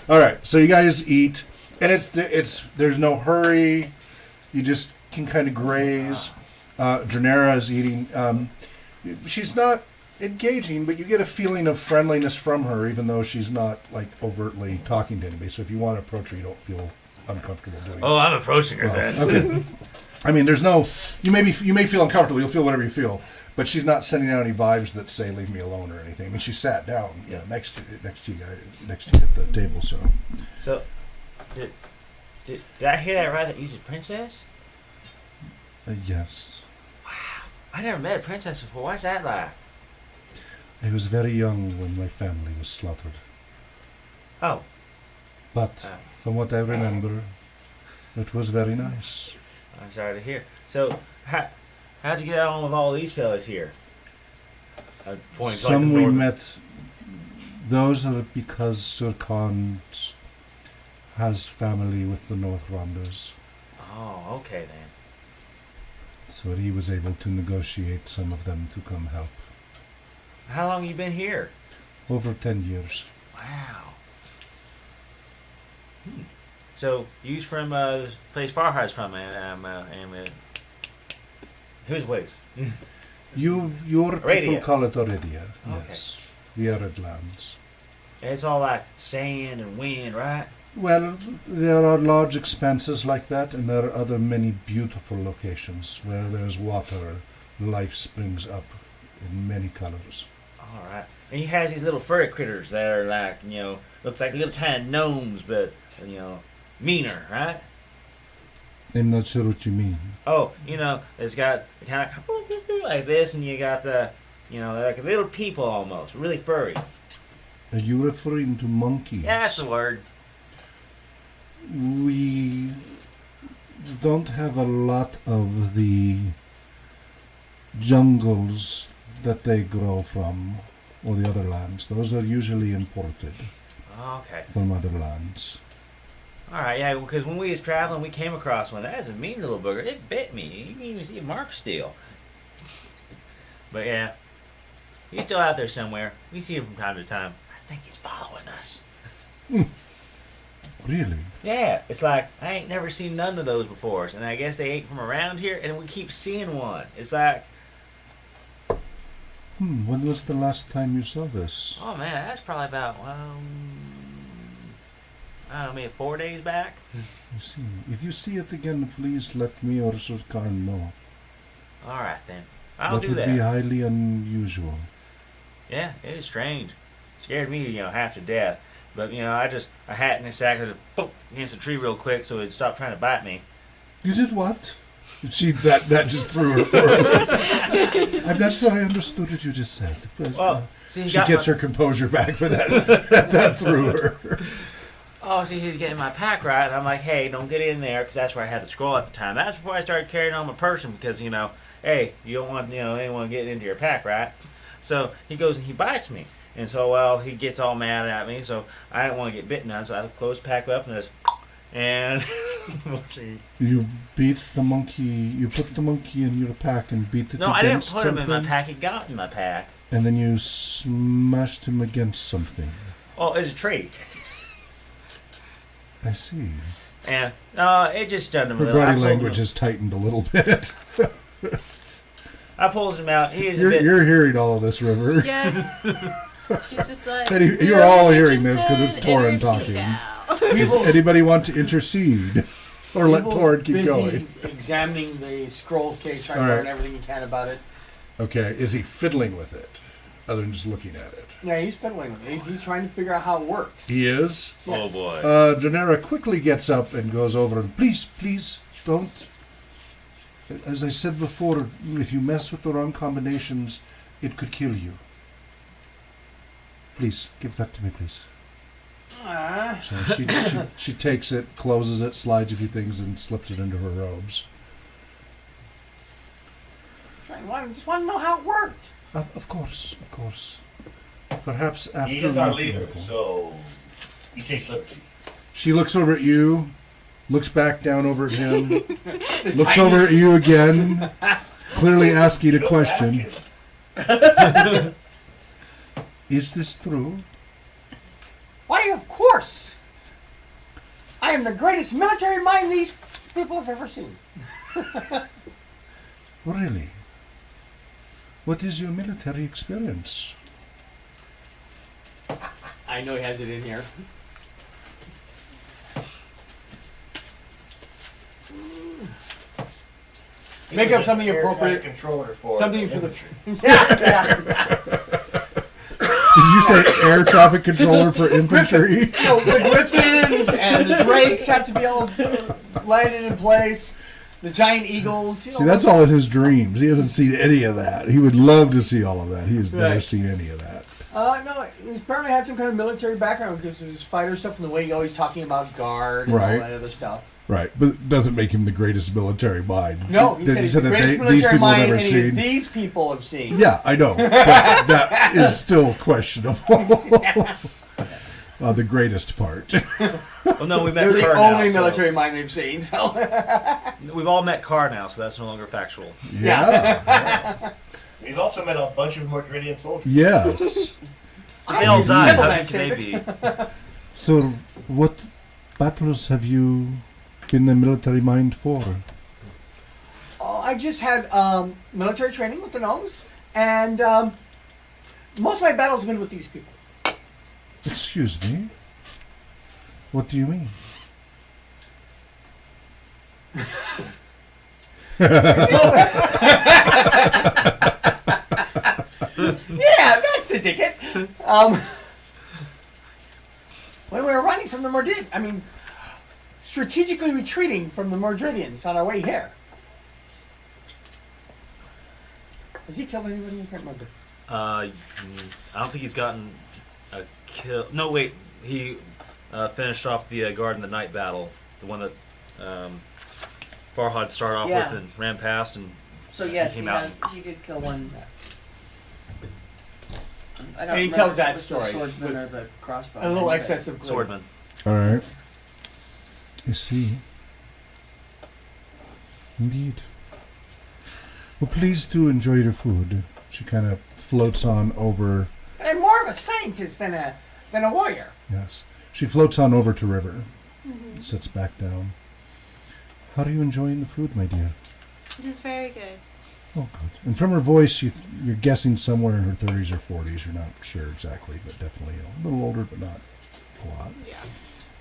All right, so you guys eat, and it's there's no hurry. You just can kind of graze. Dranera is eating. She's not engaging, but you get a feeling of friendliness from her, even though she's not like overtly talking to anybody. So if you want to approach her, you don't feel uncomfortable doing it. Oh, I'm approaching her then. Okay. I mean, there's no. You may feel uncomfortable. You'll feel whatever you feel, but she's not sending out any vibes that say "leave me alone" or anything. I mean, she sat down, next to you at the table. So Did I hear that right? That you said princess? yes, I never met a princess before. What's that like? I was very young when my family was slaughtered, Oh, but from what I remember, it was very nice. I'm sorry to hear. So, how'd you get on with all these fellas here? Some we met. Those are because Sir Khan has family with the North Ronders. Oh, okay then. So he was able to negotiate some of them to come help. How long you been here? Over 10 years. Wow. So, you's from the place Farhad's from, and whose place? Your Aradia. people call it Aradia, Okay. yes. The arid lands. It's all like sand and wind, right? Well, there are large expanses like that, and there are other many beautiful locations where there's water, life springs up in many colors. All right. And he has these little furry critters that are like, looks like little tiny gnomes, but, meaner, right? I'm not sure what you mean. Oh, it's got kind of like this, and you got the, like little people almost, really furry. Are you referring to monkeys? Yeah, that's the word. We don't have a lot of the jungles that they grow from, or the other lands. Those are usually imported Okay. from other lands. All right, yeah, because when we was traveling, we came across one. That was a mean little booger. It bit me. You can even see a mark still. But yeah, he's still out there somewhere. We see him from time to time. I think he's following us. Really? Yeah, it's like, I ain't never seen none of those before. And I guess they ain't from around here, and we keep seeing one. It's like, When was the last time you saw this? oh man, that's probably about, I don't know, maybe 4 days back. I see. If you see it again, please let me or Sir Khan know. All right, then. I'll That do would be that. highly unusual. Yeah, it is strange. Scared me, half to death. But, I hat in a sack of boop against a tree real quick so it'd stop trying to bite me. You did what? That just threw her for her. I'm not sure I understood what you just said. But, Well, see, he she got gets her composure back, but that threw her. Oh, see, he's getting my pack right. And I'm like, hey, don't get in there, because that's where I had the scroll at the time. That's before I started carrying on my person, because, hey, you don't want, anyone getting into your pack, right? So he goes and he bites me. And so, he gets all mad at me, so I didn't want to get bitten on, so I close the pack up and just, and You beat the monkey, you put the monkey in your pack and beat it no, I didn't against put him something, in my pack. He got in my pack. and then you smashed him against something. Oh, it's a tree. I see. And it just stunned him a Her little. body language has tightened a little bit. I pulls him out. He is a You're, bit. you're hearing all of this, River. Yes. She's just like. You're "Really all hearing this because it's interested in Torin her tea talking. now." Does anybody want to intercede? Or let Evil's Tord keep busy going. examining the scroll case, trying All to right. learn everything he can about it. Okay, is he fiddling with it, other than just looking at it? Yeah, he's fiddling with it. He's trying to figure out how it works. He is. Yes. Oh boy. Janera quickly gets up and goes over and please don't. As I said before, if you mess with the wrong combinations, it could kill you. Please give that to me, please. So she takes it, closes it, slides a few things, and slips it into her robes. I just want to know how it worked. Of course. Perhaps after He is our the leader, miracle. so he takes liberties. She looks over at you, looks back down over at him, looks tiniest- over at you again, clearly asking a Just question. ask him. Is this true? Why, of course. I am the greatest military mind these people have ever seen. Really? What is your military experience? I know he has it in here. He Make was up something an air appropriate. traffic controller for Something for the. infantry. Yeah. Did you say air traffic controller for infantry? No, the Griffins and the Drakes have to be all landed in place. The giant eagles. See, that's all in his dreams. He hasn't seen any of that. He would love to see all of that. He has never Right. seen any of that. No, he apparently had some kind of military background because of his fighter stuff and the way he always talking about guard and Right. all that other stuff. Right, but it doesn't make him the greatest military mind. No, he said he's the greatest these military people have mind never any of seen. these people have seen. Yeah, I know, but that is still questionable. The greatest part. Well, no, we met They're the Carr only now, military mind they've seen. So We've all met Carr now, so that's no longer factual. Yeah. We've also met a bunch of Mordredian soldiers. Yes. They all died. Simple How man big can they saved be? So, what battles have you been the military mind for? Oh, I just had military training with the gnomes, and most of my battles have been with these people. Excuse me. What do you mean? Yeah, that's the ticket. When we were running from the Mordid, I mean, strategically retreating from the Mordridians on our way here. Has he killed anybody? I can't remember. I don't think he's gotten a kill. No, wait. He finished off the guard in the night battle, the one that Farhad started off Yeah. with and ran past, and So yes, came out. he did kill one. I don't And he remember tells if that it was story the swordsman with or the crossbow. A little excessive glue. swordman. All right. I see. Indeed. Well, please do enjoy your food. She kind of floats on over. I'm more of a scientist than a warrior. Yes. She floats on over to River. Sits back down. How are you enjoying the food, my dear? It is very good. Oh, good. And from her voice, you're guessing somewhere in her 30s or 40s. You're not sure exactly, but definitely a little older, but not a lot.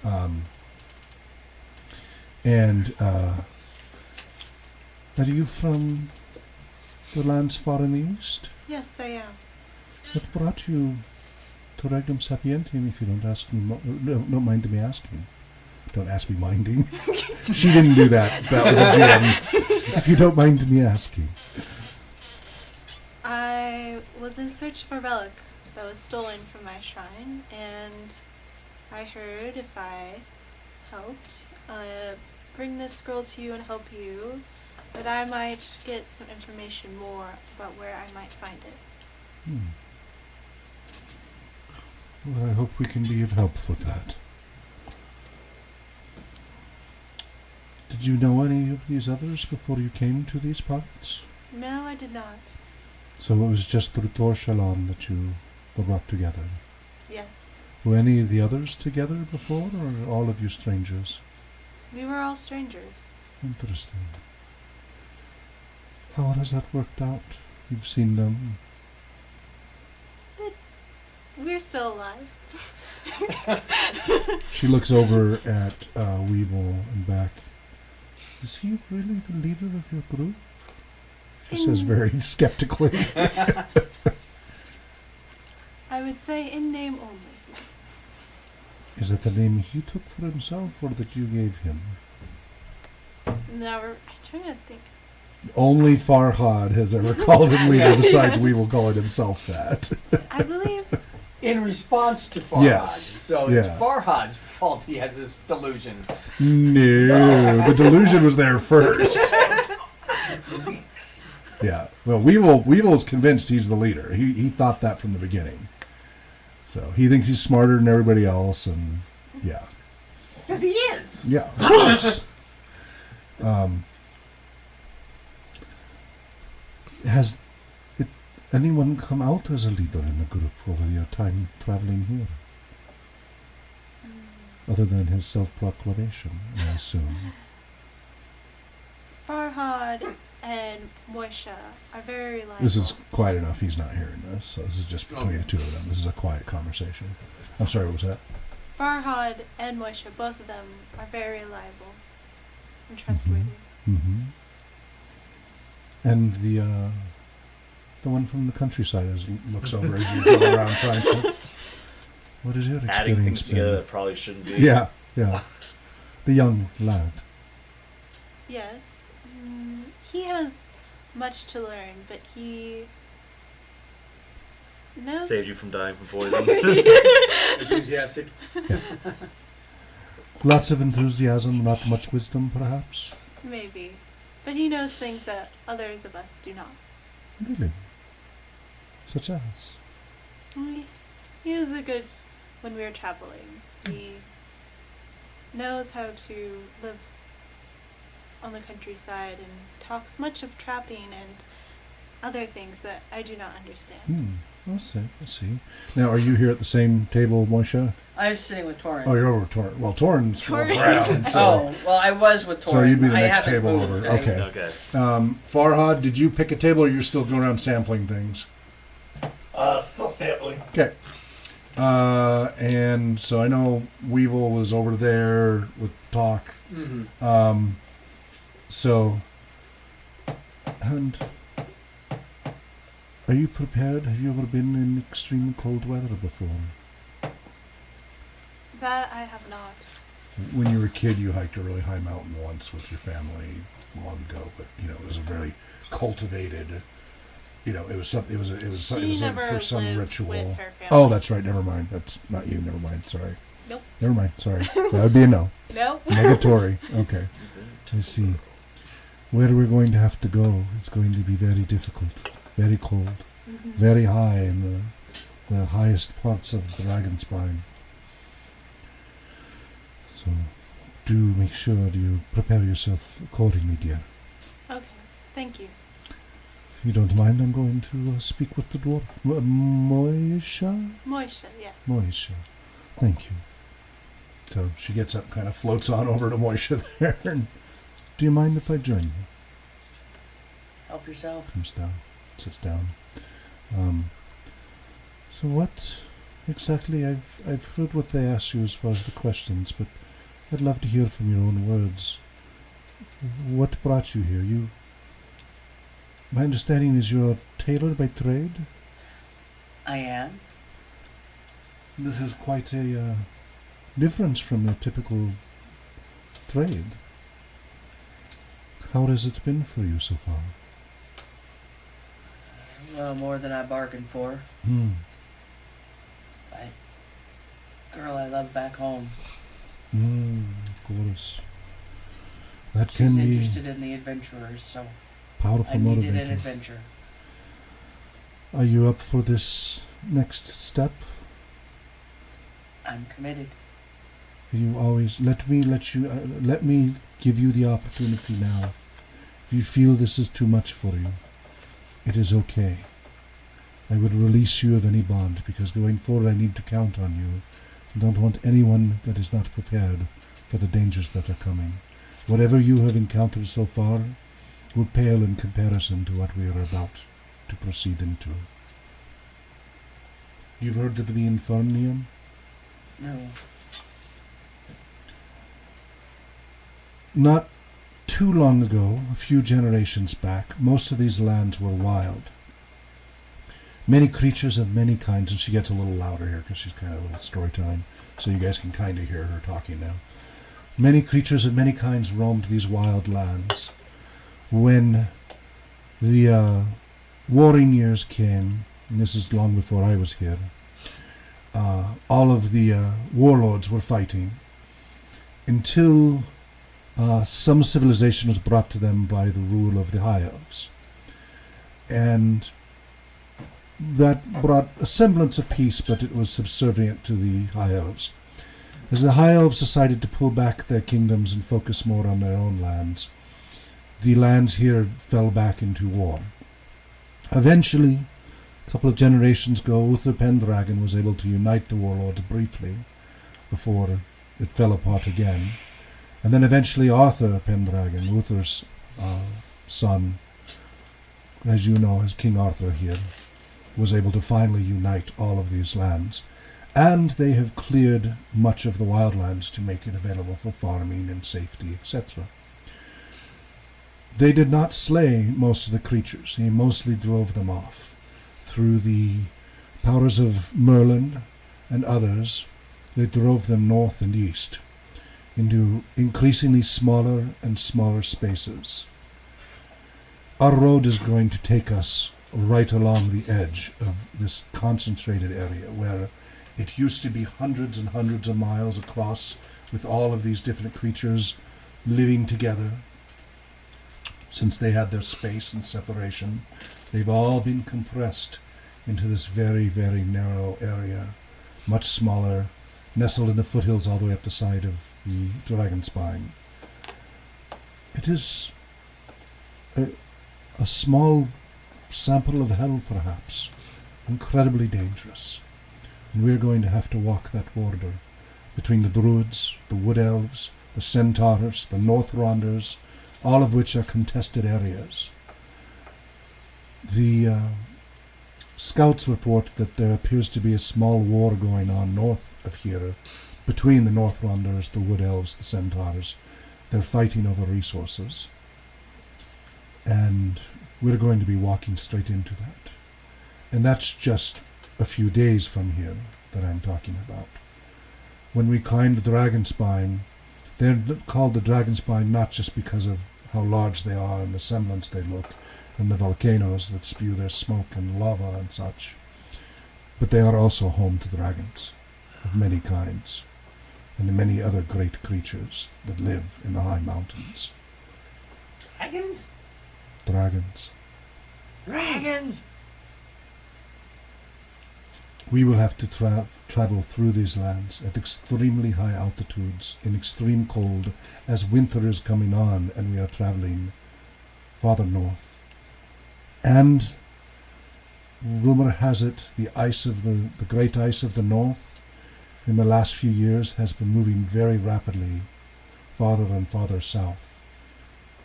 Yeah. And are you from the lands far in the east? Yes, I am. What brought you to Regnum Sapientium, if you don't mind me asking? Don't ask me minding. She didn't do that. That was a gem. If you don't mind me asking. I was in search of a relic that was stolen from my shrine, and I heard if I helped bring this scroll to you and help you, that I might get some information more about where I might find it. Well, I hope we can be of help with that. Did you know any of these others before you came to these parts? No, I did not. So it was just through Tor Shalom that you were brought together. Yes. Were any of the others together before, or all of you strangers? We were all strangers. Interesting. How has that worked out? You've seen them. We're still alive. She looks over at Weevil and back. Is he really the leader of your group? She says very skeptically. I would say in name only. Is that the name he took for himself or that you gave him? Now I'm trying to think. Only Farhad has ever called him leader, besides Weevil calling himself that. I believe In response to Farhad. Yes. So Yeah. it's Farhad's fault he has this delusion. No, the delusion was there first. Weeks. Yeah. Well, Weevil's convinced he's the leader. He thought that from the beginning. So he thinks he's smarter than everybody else, and yeah. Because he is. Yeah, of course. Has anyone come out as a leader in the group over your time traveling here? Other than his self-proclamation, I assume. Farhad and Moisha are very reliable. This is quiet enough. He's not hearing this, so this is just between the two of them. This is a quiet conversation. I'm sorry, what was that? Farhad and Moisha, both of them are very reliable and trustworthy. Mm-hmm. And the one from the countryside looks over as you go around trying to. What is your experience Adding things been? together that probably shouldn't be. Yeah. The young lad. Yes, he has much to learn, but he knows. Saved you from dying from poison. Enthusiastic. Lots of enthusiasm, not much wisdom, perhaps. Maybe, but he knows things that others of us do not. Really? Such as? He is a good when we are traveling. He knows how to live on the countryside and talks much of trapping and other things that I do not understand. I see. Now, are you here at the same table, Moisha? I'm sitting with Torin. Oh, you're over with Torrin. Well, Torrin's Torrin. around, so... Oh, well, I was with Torin. So you'd be the I next haven't table moved. over. Okay. Okay. Farhad, did you pick a table or you're still going around sampling things? Still sampling. Okay. And so I know Weevil was over there with Talk. Mm-hmm. And are you prepared? Have you ever been in extreme cold weather before? That I have not. When you were a kid, you hiked a really high mountain once with your family long ago, but it was a very cultivated. It was something. It was never for some lived ritual. with her family. Oh, that's right. Never mind. That's not you. Never mind. Sorry. Nope. Never mind. Sorry. That would be a no. Nope. Negatory. Okay. I see. Where we're going to have to go, it's going to be very difficult, very cold, very high in the highest parts of the dragon spine. So, do make sure you prepare yourself accordingly, dear. Okay, thank you. If you don't mind, I'm going to speak with the dwarf. Moisha? Moisha, yes. Moisha. Thank you. So she gets up, kind of floats on over to Moisha there. And, do you mind if I join you? Help yourself. Comes down, sits down. So what exactly? I've heard what they ask you as far as the questions, but I'd love to hear from your own words. What brought you here? My understanding is you're a tailor by trade? I am. This is quite a difference from a typical trade. How has it been for you so far? Well, more than I bargained for. Girl I love back home. Of course. That She's can be interested in the adventurers, so powerful I needed an motivator. adventure. Are you up for this next step? I'm committed. You always let me give you the opportunity now. If you feel this is too much for you, it is okay. I would release you of any bond because going forward I need to count on you. I don't want anyone that is not prepared for the dangers that are coming. Whatever you have encountered so far will pale in comparison to what we are about to proceed into. You've heard of the Infernium? No. Not too long ago, a few generations back, most of these lands were wild. Many creatures of many kinds, and she gets a little louder here because she's kind of a little storytelling, so you guys can kind of hear her talking now. Many creatures of many kinds roamed these wild lands. When the warring years came, and this is long before I was here, all of the warlords were fighting until some civilization was brought to them by the rule of the High Elves. And that brought a semblance of peace, but it was subservient to the High Elves. As the High Elves decided to pull back their kingdoms and focus more on their own lands, the lands here fell back into war. Eventually, a couple of generations ago, Uther Pendragon was able to unite the warlords briefly before it fell apart again. And then eventually Arthur Pendragon, Uther's son, as you know, as King Arthur here, was able to finally unite all of these lands. And they have cleared much of the wildlands to make it available for farming and safety, etc. They did not slay most of the creatures. He mostly drove them off. Through the powers of Merlin and others, they drove them north and east into increasingly smaller and smaller spaces. Our road is going to take us right along the edge of this concentrated area where it used to be hundreds and hundreds of miles across with all of these different creatures living together. Since they had their space and separation, they've all been compressed into this very, very narrow area, much smaller, nestled in the foothills all the way up the side of the dragon spine. It is a small sample of hell, perhaps, incredibly dangerous. And we're going to have to walk that border between the druids, the wood elves, the centaurs, the Northronders, all of which are contested areas. The scouts report that there appears to be a small war going on north of here between the Northronders, the wood elves, the centaurs. They're fighting over resources. And we're going to be walking straight into that. And that's just a few days from here that I'm talking about. When we climb the dragon spine, they're called the dragon spine not just because of how large they are and the semblance they look, and the volcanoes that spew their smoke and lava and such, but they are also home to dragons of many kinds, and the many other great creatures that live in the high mountains. Dragons? Dragons. Dragons! We will have to travel through these lands at extremely high altitudes, in extreme cold, as winter is coming on and we are traveling farther north. And rumor has it the ice of the great ice of the north in the last few years has been moving very rapidly farther and farther south.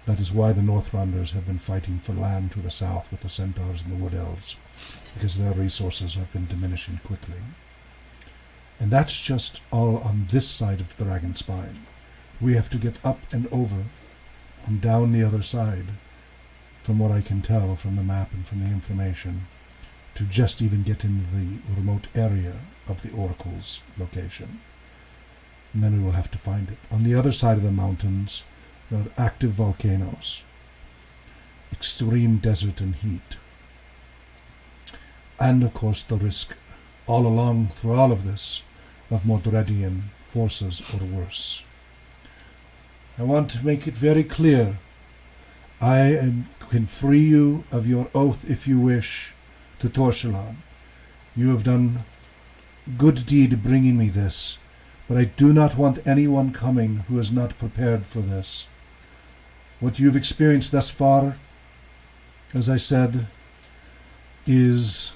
That is why the Northronders have been fighting for land to the south with the centaurs and the wood elves, because their resources have been diminishing quickly. And that's just all on this side of the dragon spine. We have to get up and over and down the other side, from what I can tell from the map and from the information, to just even get into the remote area of the oracle's location. And then we will have to find it. On the other side of the mountains, there are active volcanoes, extreme desert and heat. And of course the risk all along through all of this of Modredian forces or worse. I want to make it very clear, I can free you of your oath if you wish to Torshalon. You have done good deed bringing me this, but I do not want anyone coming who is not prepared for this. What you've experienced thus far, as I said, is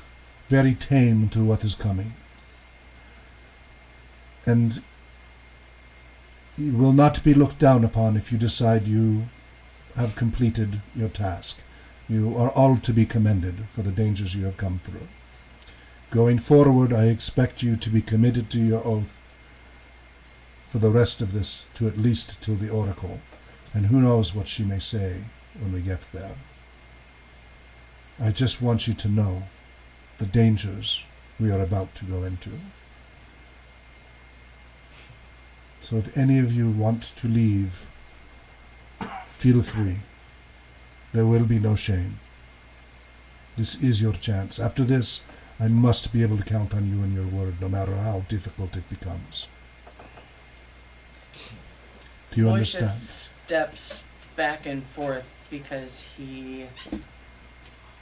very tame to what is coming. And you will not be looked down upon if you decide you have completed your task. You are all to be commended for the dangers you have come through. Going forward, I expect you to be committed to your oath for the rest of this, to at least till the Oracle, And who knows what she may say when we get there. I just want you to know the dangers we are about to go into. So if any of you want to leave, feel free. There will be no shame. This is your chance. After this, I must be able to count on you and your word, no matter how difficult it becomes. Do you Moishe understand? steps back and forth because he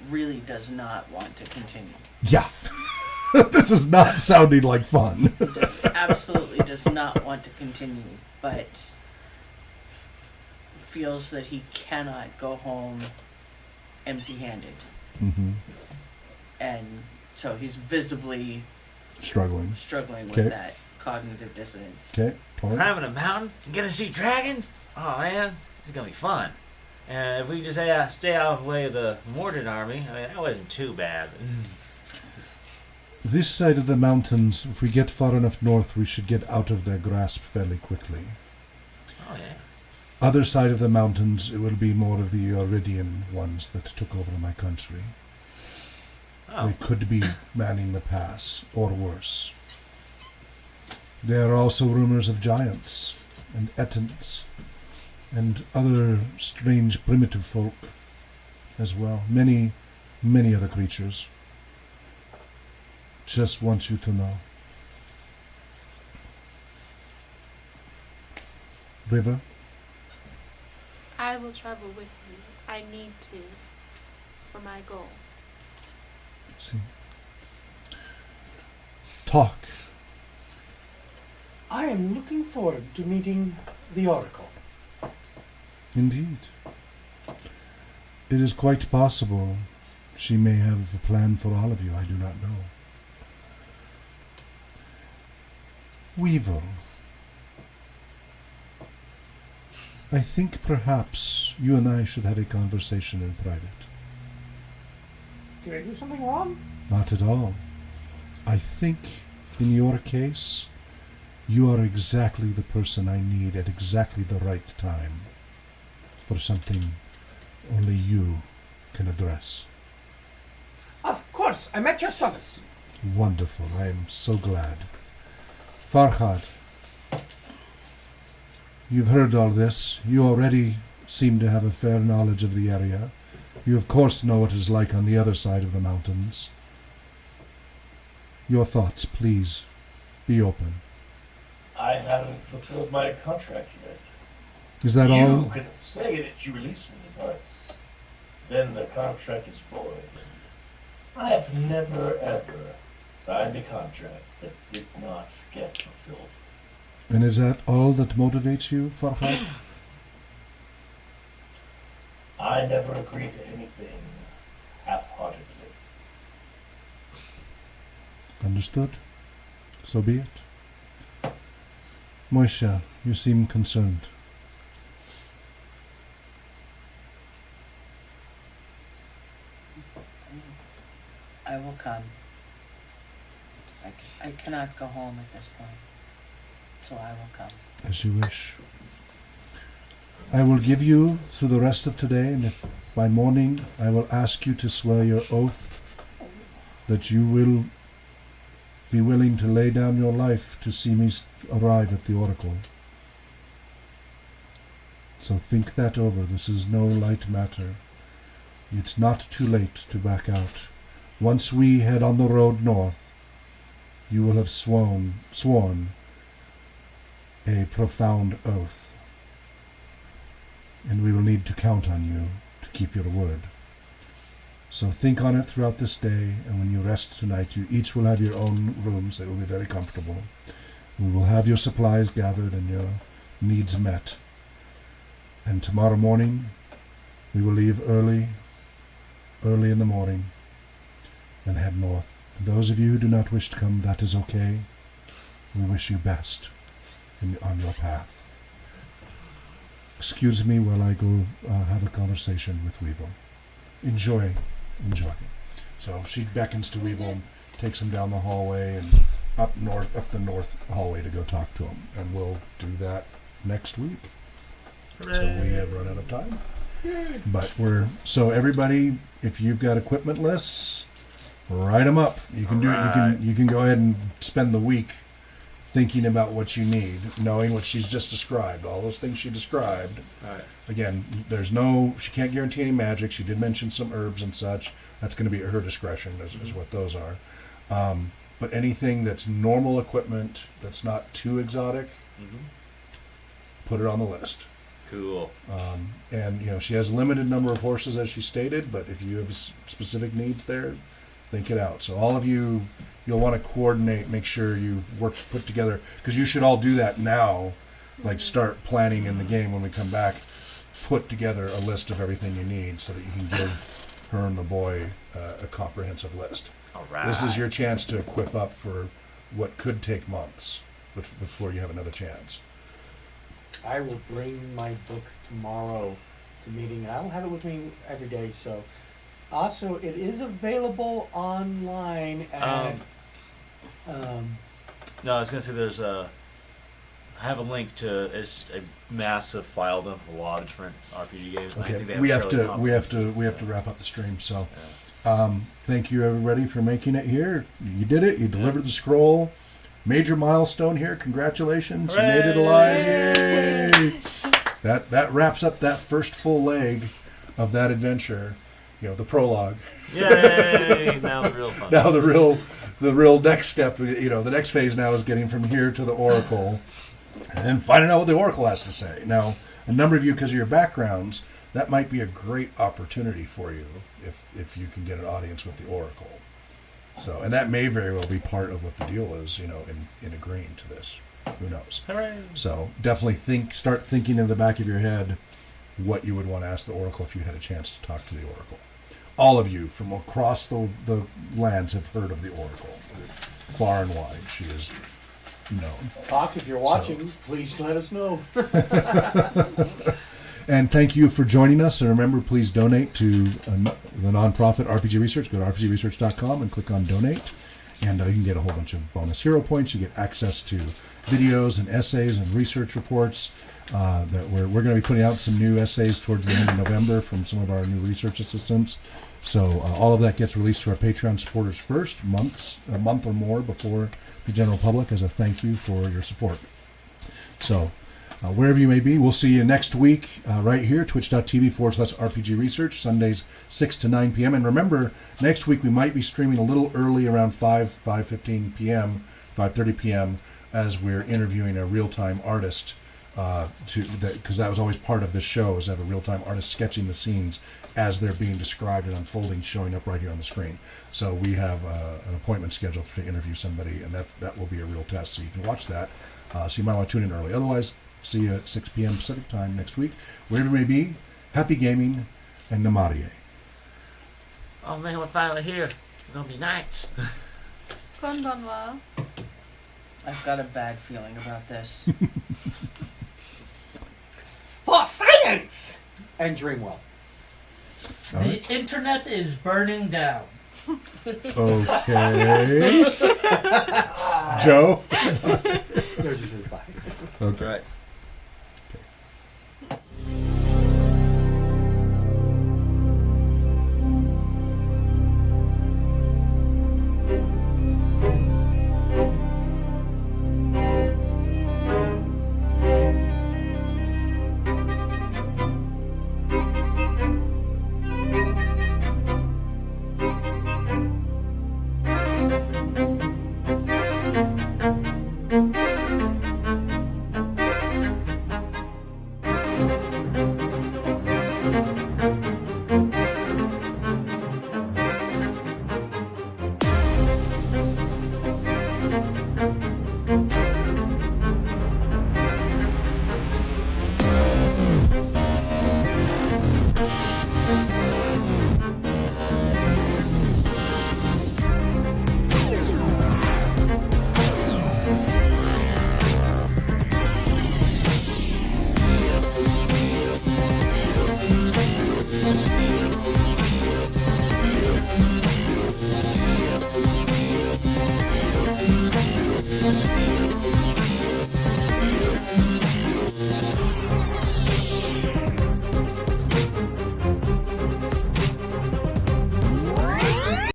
really does not want to continue. Yeah. This is not sounding like fun. He just absolutely does not want to continue, but feels that he cannot go home empty-handed. Mm-hmm. And so he's visibly Struggling. struggling with Okay. that cognitive dissonance. Okay. Point. Climbing a mountain and gonna see dragons? Oh man, this is gonna be fun. And if we just stay out of the way of the Mordred army, I mean, that wasn't too bad. This side of the mountains, if we get far enough north, we should get out of their grasp fairly quickly. Oh yeah. Other side of the mountains, it will be more of the Iridian ones that took over my country. Oh. They could be manning the pass, or worse. There are also rumors of giants, and Ettins, and other strange primitive folk as well. Many, many other creatures. Just want you to know. River? I will travel with you. I need to for my goal. See. Talk. I am looking forward to meeting the Oracle. Indeed. It is quite possible she may have a plan for all of you. I do not know. Weevil. I think perhaps you and I should have a conversation in private. Did I do something wrong? Not at all. I think, in your case, you are exactly the person I need at exactly the right time for something only you can address. Of course, I'm at your service. Wonderful. I am so glad. Farhad, you've heard all this. You already seem to have a fair knowledge of the area. You of course know what it is like on the other side of the mountains. Your thoughts, please. Be open. I haven't fulfilled my contract yet. Is that you all? can say that you release me, but then the contract is void. And I have never, ever signed a contract that did not get fulfilled. And is that all that motivates you, Farhad? I never agree to anything half-heartedly. Understood. So be it. Moisha, you seem concerned. I will come. I cannot go home at this point, so I will come. As you wish. I will give you through the rest of today, and if by morning I will ask you to swear your oath that you will be willing to lay down your life to see me arrive at the Oracle. So think that over. This is no light matter. It's not too late to back out. Once we head on the road north, you will have sworn a profound oath. And we will need to count on you to keep your word. So think on it throughout this day, and when you rest tonight, you each will have your own rooms. They will be very comfortable. We will have your supplies gathered and your needs met. And tomorrow morning, we will leave early in the morning, and head north. And those of you who do not wish to come, that is okay. We wish you best on your path. Excuse me while I go have a conversation with Weevil. Enjoy. So she beckons to Weevil and takes him down the hallway and up the north hallway to go talk to him. And we'll do that next week. So we have run out of time. But so everybody, if you've got equipment lists, write them up. You can do it. You can go ahead and spend the week thinking about what you need, knowing what she's just described, all those things she described. Right. Again, she can't guarantee any magic. She did mention some herbs and such. That's going to be at her discretion, is what those are. But anything that's normal equipment, that's not too exotic, put it on the list. Cool. And she has a limited number of horses, as she stated, but if you have specific needs there, think it out. So all of you, you'll want to coordinate, make sure you put together, because you should all do that now, like start planning in the game when we come back, put together a list of everything you need so that you can give her and the boy a comprehensive list. All right. This is your chance to equip up for what could take months before you have another chance. I will bring my book tomorrow to meeting, and I will have it with me every day. So, also, it is available online at. No, I was gonna say I have a link to. It's just a massive file dump of a lot of different RPG games. Okay, I think they we have fairly to wrap up the stream. So, thank you everybody for making it here. You did it. You delivered the scroll. Major milestone here. Congratulations. Hooray! You made it alive. Yay! That wraps up that first full leg of that adventure. The prologue. Yay! Now the real fun. Now the real next step. The next phase now is getting from here to the Oracle, and finding out what the Oracle has to say. Now, a number of you, because of your backgrounds, that might be a great opportunity for you if you can get an audience with the Oracle. So, and that may very well be part of what the deal is, in agreeing to this. Who knows? Hooray. So definitely start thinking in the back of your head what you would want to ask the Oracle if you had a chance to talk to the Oracle. All of you from across the lands have heard of the Oracle. Far and wide, she is known. Doc, if you're watching, please let us know. And thank you for joining us. And remember, please donate to the nonprofit RPG Research. Go to rpgresearch.com and click on donate. And you can get a whole bunch of bonus hero points. You get access to videos and essays and research reports. That we're going to be putting out some new essays towards the end of November from some of our new research assistants. So all of that gets released to our Patreon supporters first, a month or more before the general public, as a thank you for your support. So wherever you may be, we'll see you next week right here, twitch.tv/RPG Research, Sundays 6 to 9 p.m. And remember, next week we might be streaming a little early, around 5:15 p.m., 5:30 p.m., as we're interviewing a real-time artist, because that was always part of the show, is to have a real-time artist sketching the scenes as they're being described and unfolding, showing up right here on the screen. So we have an appointment scheduled to interview somebody, and that will be a real test, so you can watch that. So you might want to tune in early. Otherwise, see you at 6 p.m. Pacific time next week. Wherever you may be, happy gaming and Namarie. Oh man, we're finally here. It's gonna be nice. Konbanwa. I've got a bad feeling about this. For science! And dream well. All right. The internet is burning down. Okay. Joe? There's just his body. Okay. Right. Konbanwa.